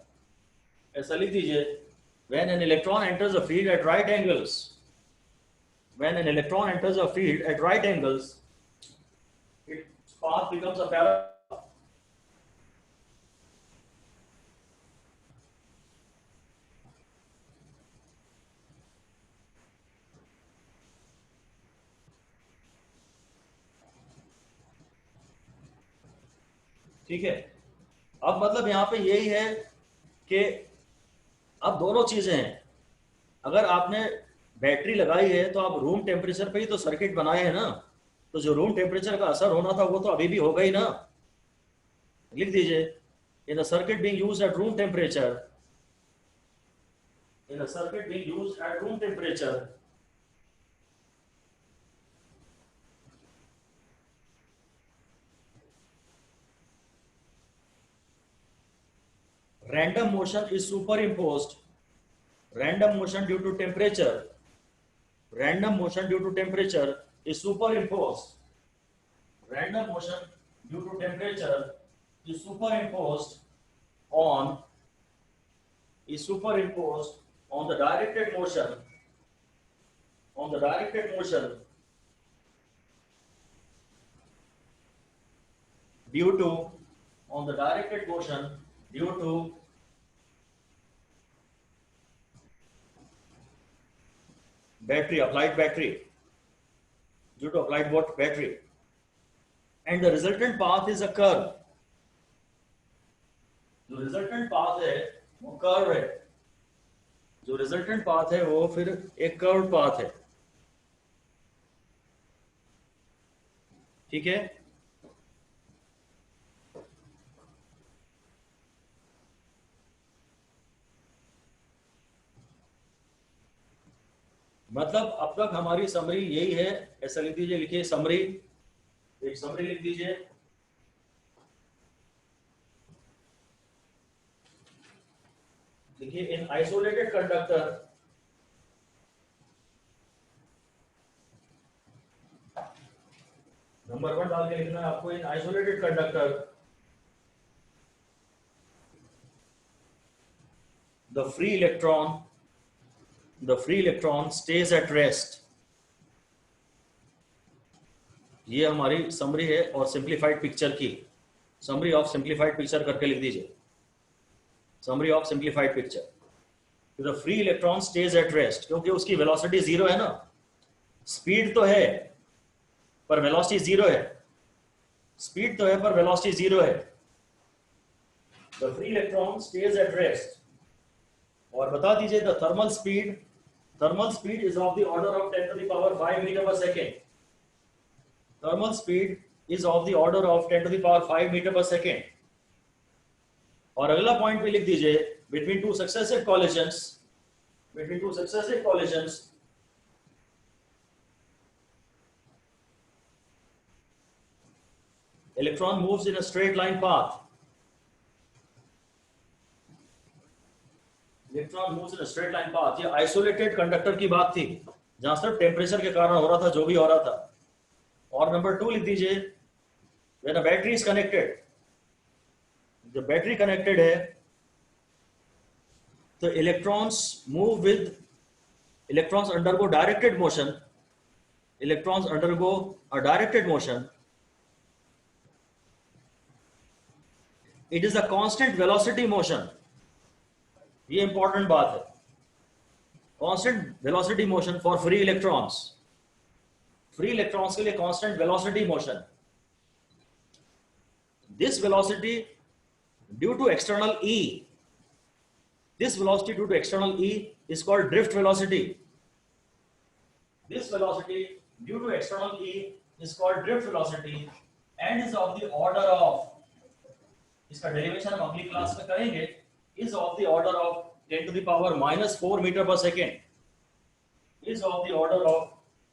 ऐसा लिख दीजिए, when an electron enters a field at right angles, its path becomes a parabola। ठीक है, अब मतलब यहाँ पे यही है कि अब दोनों चीजें हैं। अगर आपने बैटरी लगाई है तो आप रूम टेम्परेचर पे ही तो सर्किट बनाए हैं ना, तो जो रूम टेम्परेचर का असर होना था वो तो अभी भी होगा ही ना। लिख दीजिए, in the circuit being used at room temperature, random motion is superimposed, random motion due to temperature is superimposed, random motion due to temperature is superimposed on the directed motion, due to applied battery, and the resultant path is a curve। जो resultant path है वो curve है, वो फिर एक curve path है। ठीक है, मतलब अब तक हमारी समरी यही है। ऐसा लिख दीजिए, लिखिए समरी, एक समरी लिख दीजिए। देखिए, इन आइसोलेटेड कंडक्टर नंबर 1 डाल के लिखना है आपको, इन isolated conductor the free electron stays at rest। ये हमारी समरी है, और सिंप्लीफाइड पिक्चर की समरी ऑफ सिंप्लीफाइड पिक्चर करके लिख दीजिए, summary of simplified picture. The free electron stays at rest, क्योंकि उसकी वेलोसिटी जीरो है ना, स्पीड तो है पर वेलोसिटी जीरो है, स्पीड तो है पर वेलोसिटी जीरो है। The free electron stays at rest, और बता दीजिए the thermal speed is of the order of 10 to the power 5 metre per second. Thermal speed is of the order of 10 to the power 5 metre per second. और अगला point भी लिख दीजिए, between two successive collisions electron moves in a straight line path, ये isolated conductor की बात थी, जहां सिर्फ टेम्परेचर के कारण हो रहा था जो भी हो रहा था। और नंबर 2 लिख दीजिए, when a battery is connected, जब बैटरी कनेक्टेड है तो electrons undergo directed motion, it is a constant velocity motion. ये इंपॉर्टेंट बात है, constant velocity motion for free electrons. Free electrons के लिए constant velocity motion. This velocity due to external E, this velocity due to external E is called drift velocity. This velocity due to external E is called drift velocity and is of the order of, इसका derivation हम अगली class में करेंगे, is of the order of 10 to the power minus 4 meter per second, is of the order of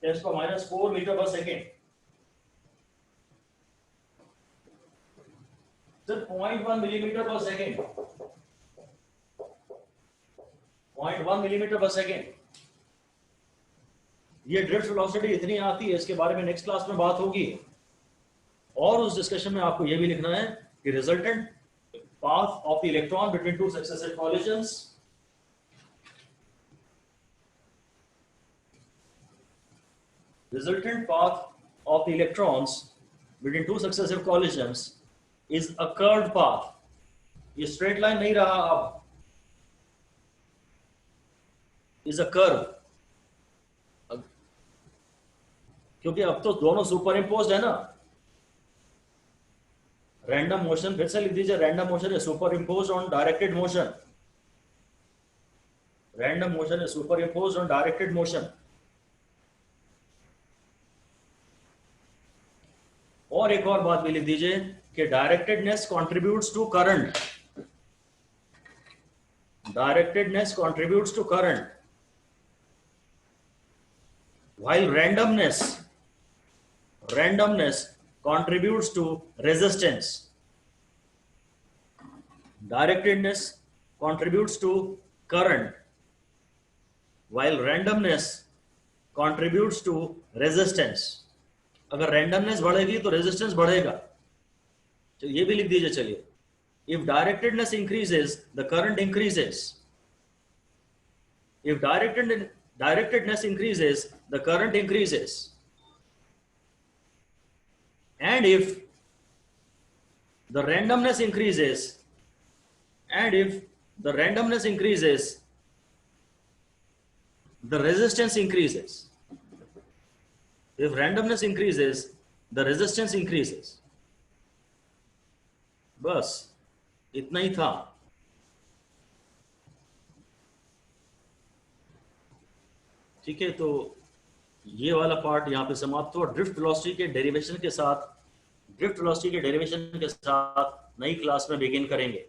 10 to the power minus 4 meter per second. So 0.1 millimeter per second, 0.1 millimetre पर second. ये drift velocity इतनी आती है, इसके बारे में next class में बात होगी। और उस डिस्कशन में आपको ये भी लिखना है कि resultant path of the electron between two successive collisions, resultant path of the electrons between two successive collisions is a curved path. ये स्ट्रेट लाइन नहीं रहा, अब इज अ कर्व, क्योंकि अब तो दोनों सुपर इम्पोज्ड है ना। रैंडम मोशन, फिर से लिख दीजिए, रैंडम मोशन है superimposed on directed motion. Random motion है superimposed on directed motion. और एक और बात भी लिख दीजिए कि directedness contributes to current. Directedness contributes to current while randomness contributes to resistance. Directedness contributes to current while randomness contributes to resistance. अगर randomness बढ़ेगी तो resistance बढ़ेगा। तो ये भी लिख दीजिए। चलिए, if directedness increases the current increases, if directedness increases, the current increases, and if the randomness increases, the resistance increases. If randomness increases, the resistance increases. बस इतना ही था। ठीक है, तो ये वाला पार्ट यहाँ पे समाप्त हुआ। ड्रिफ्ट वेलोसिटी के डेरिवेशन के साथ नई क्लास में बिगिन करेंगे।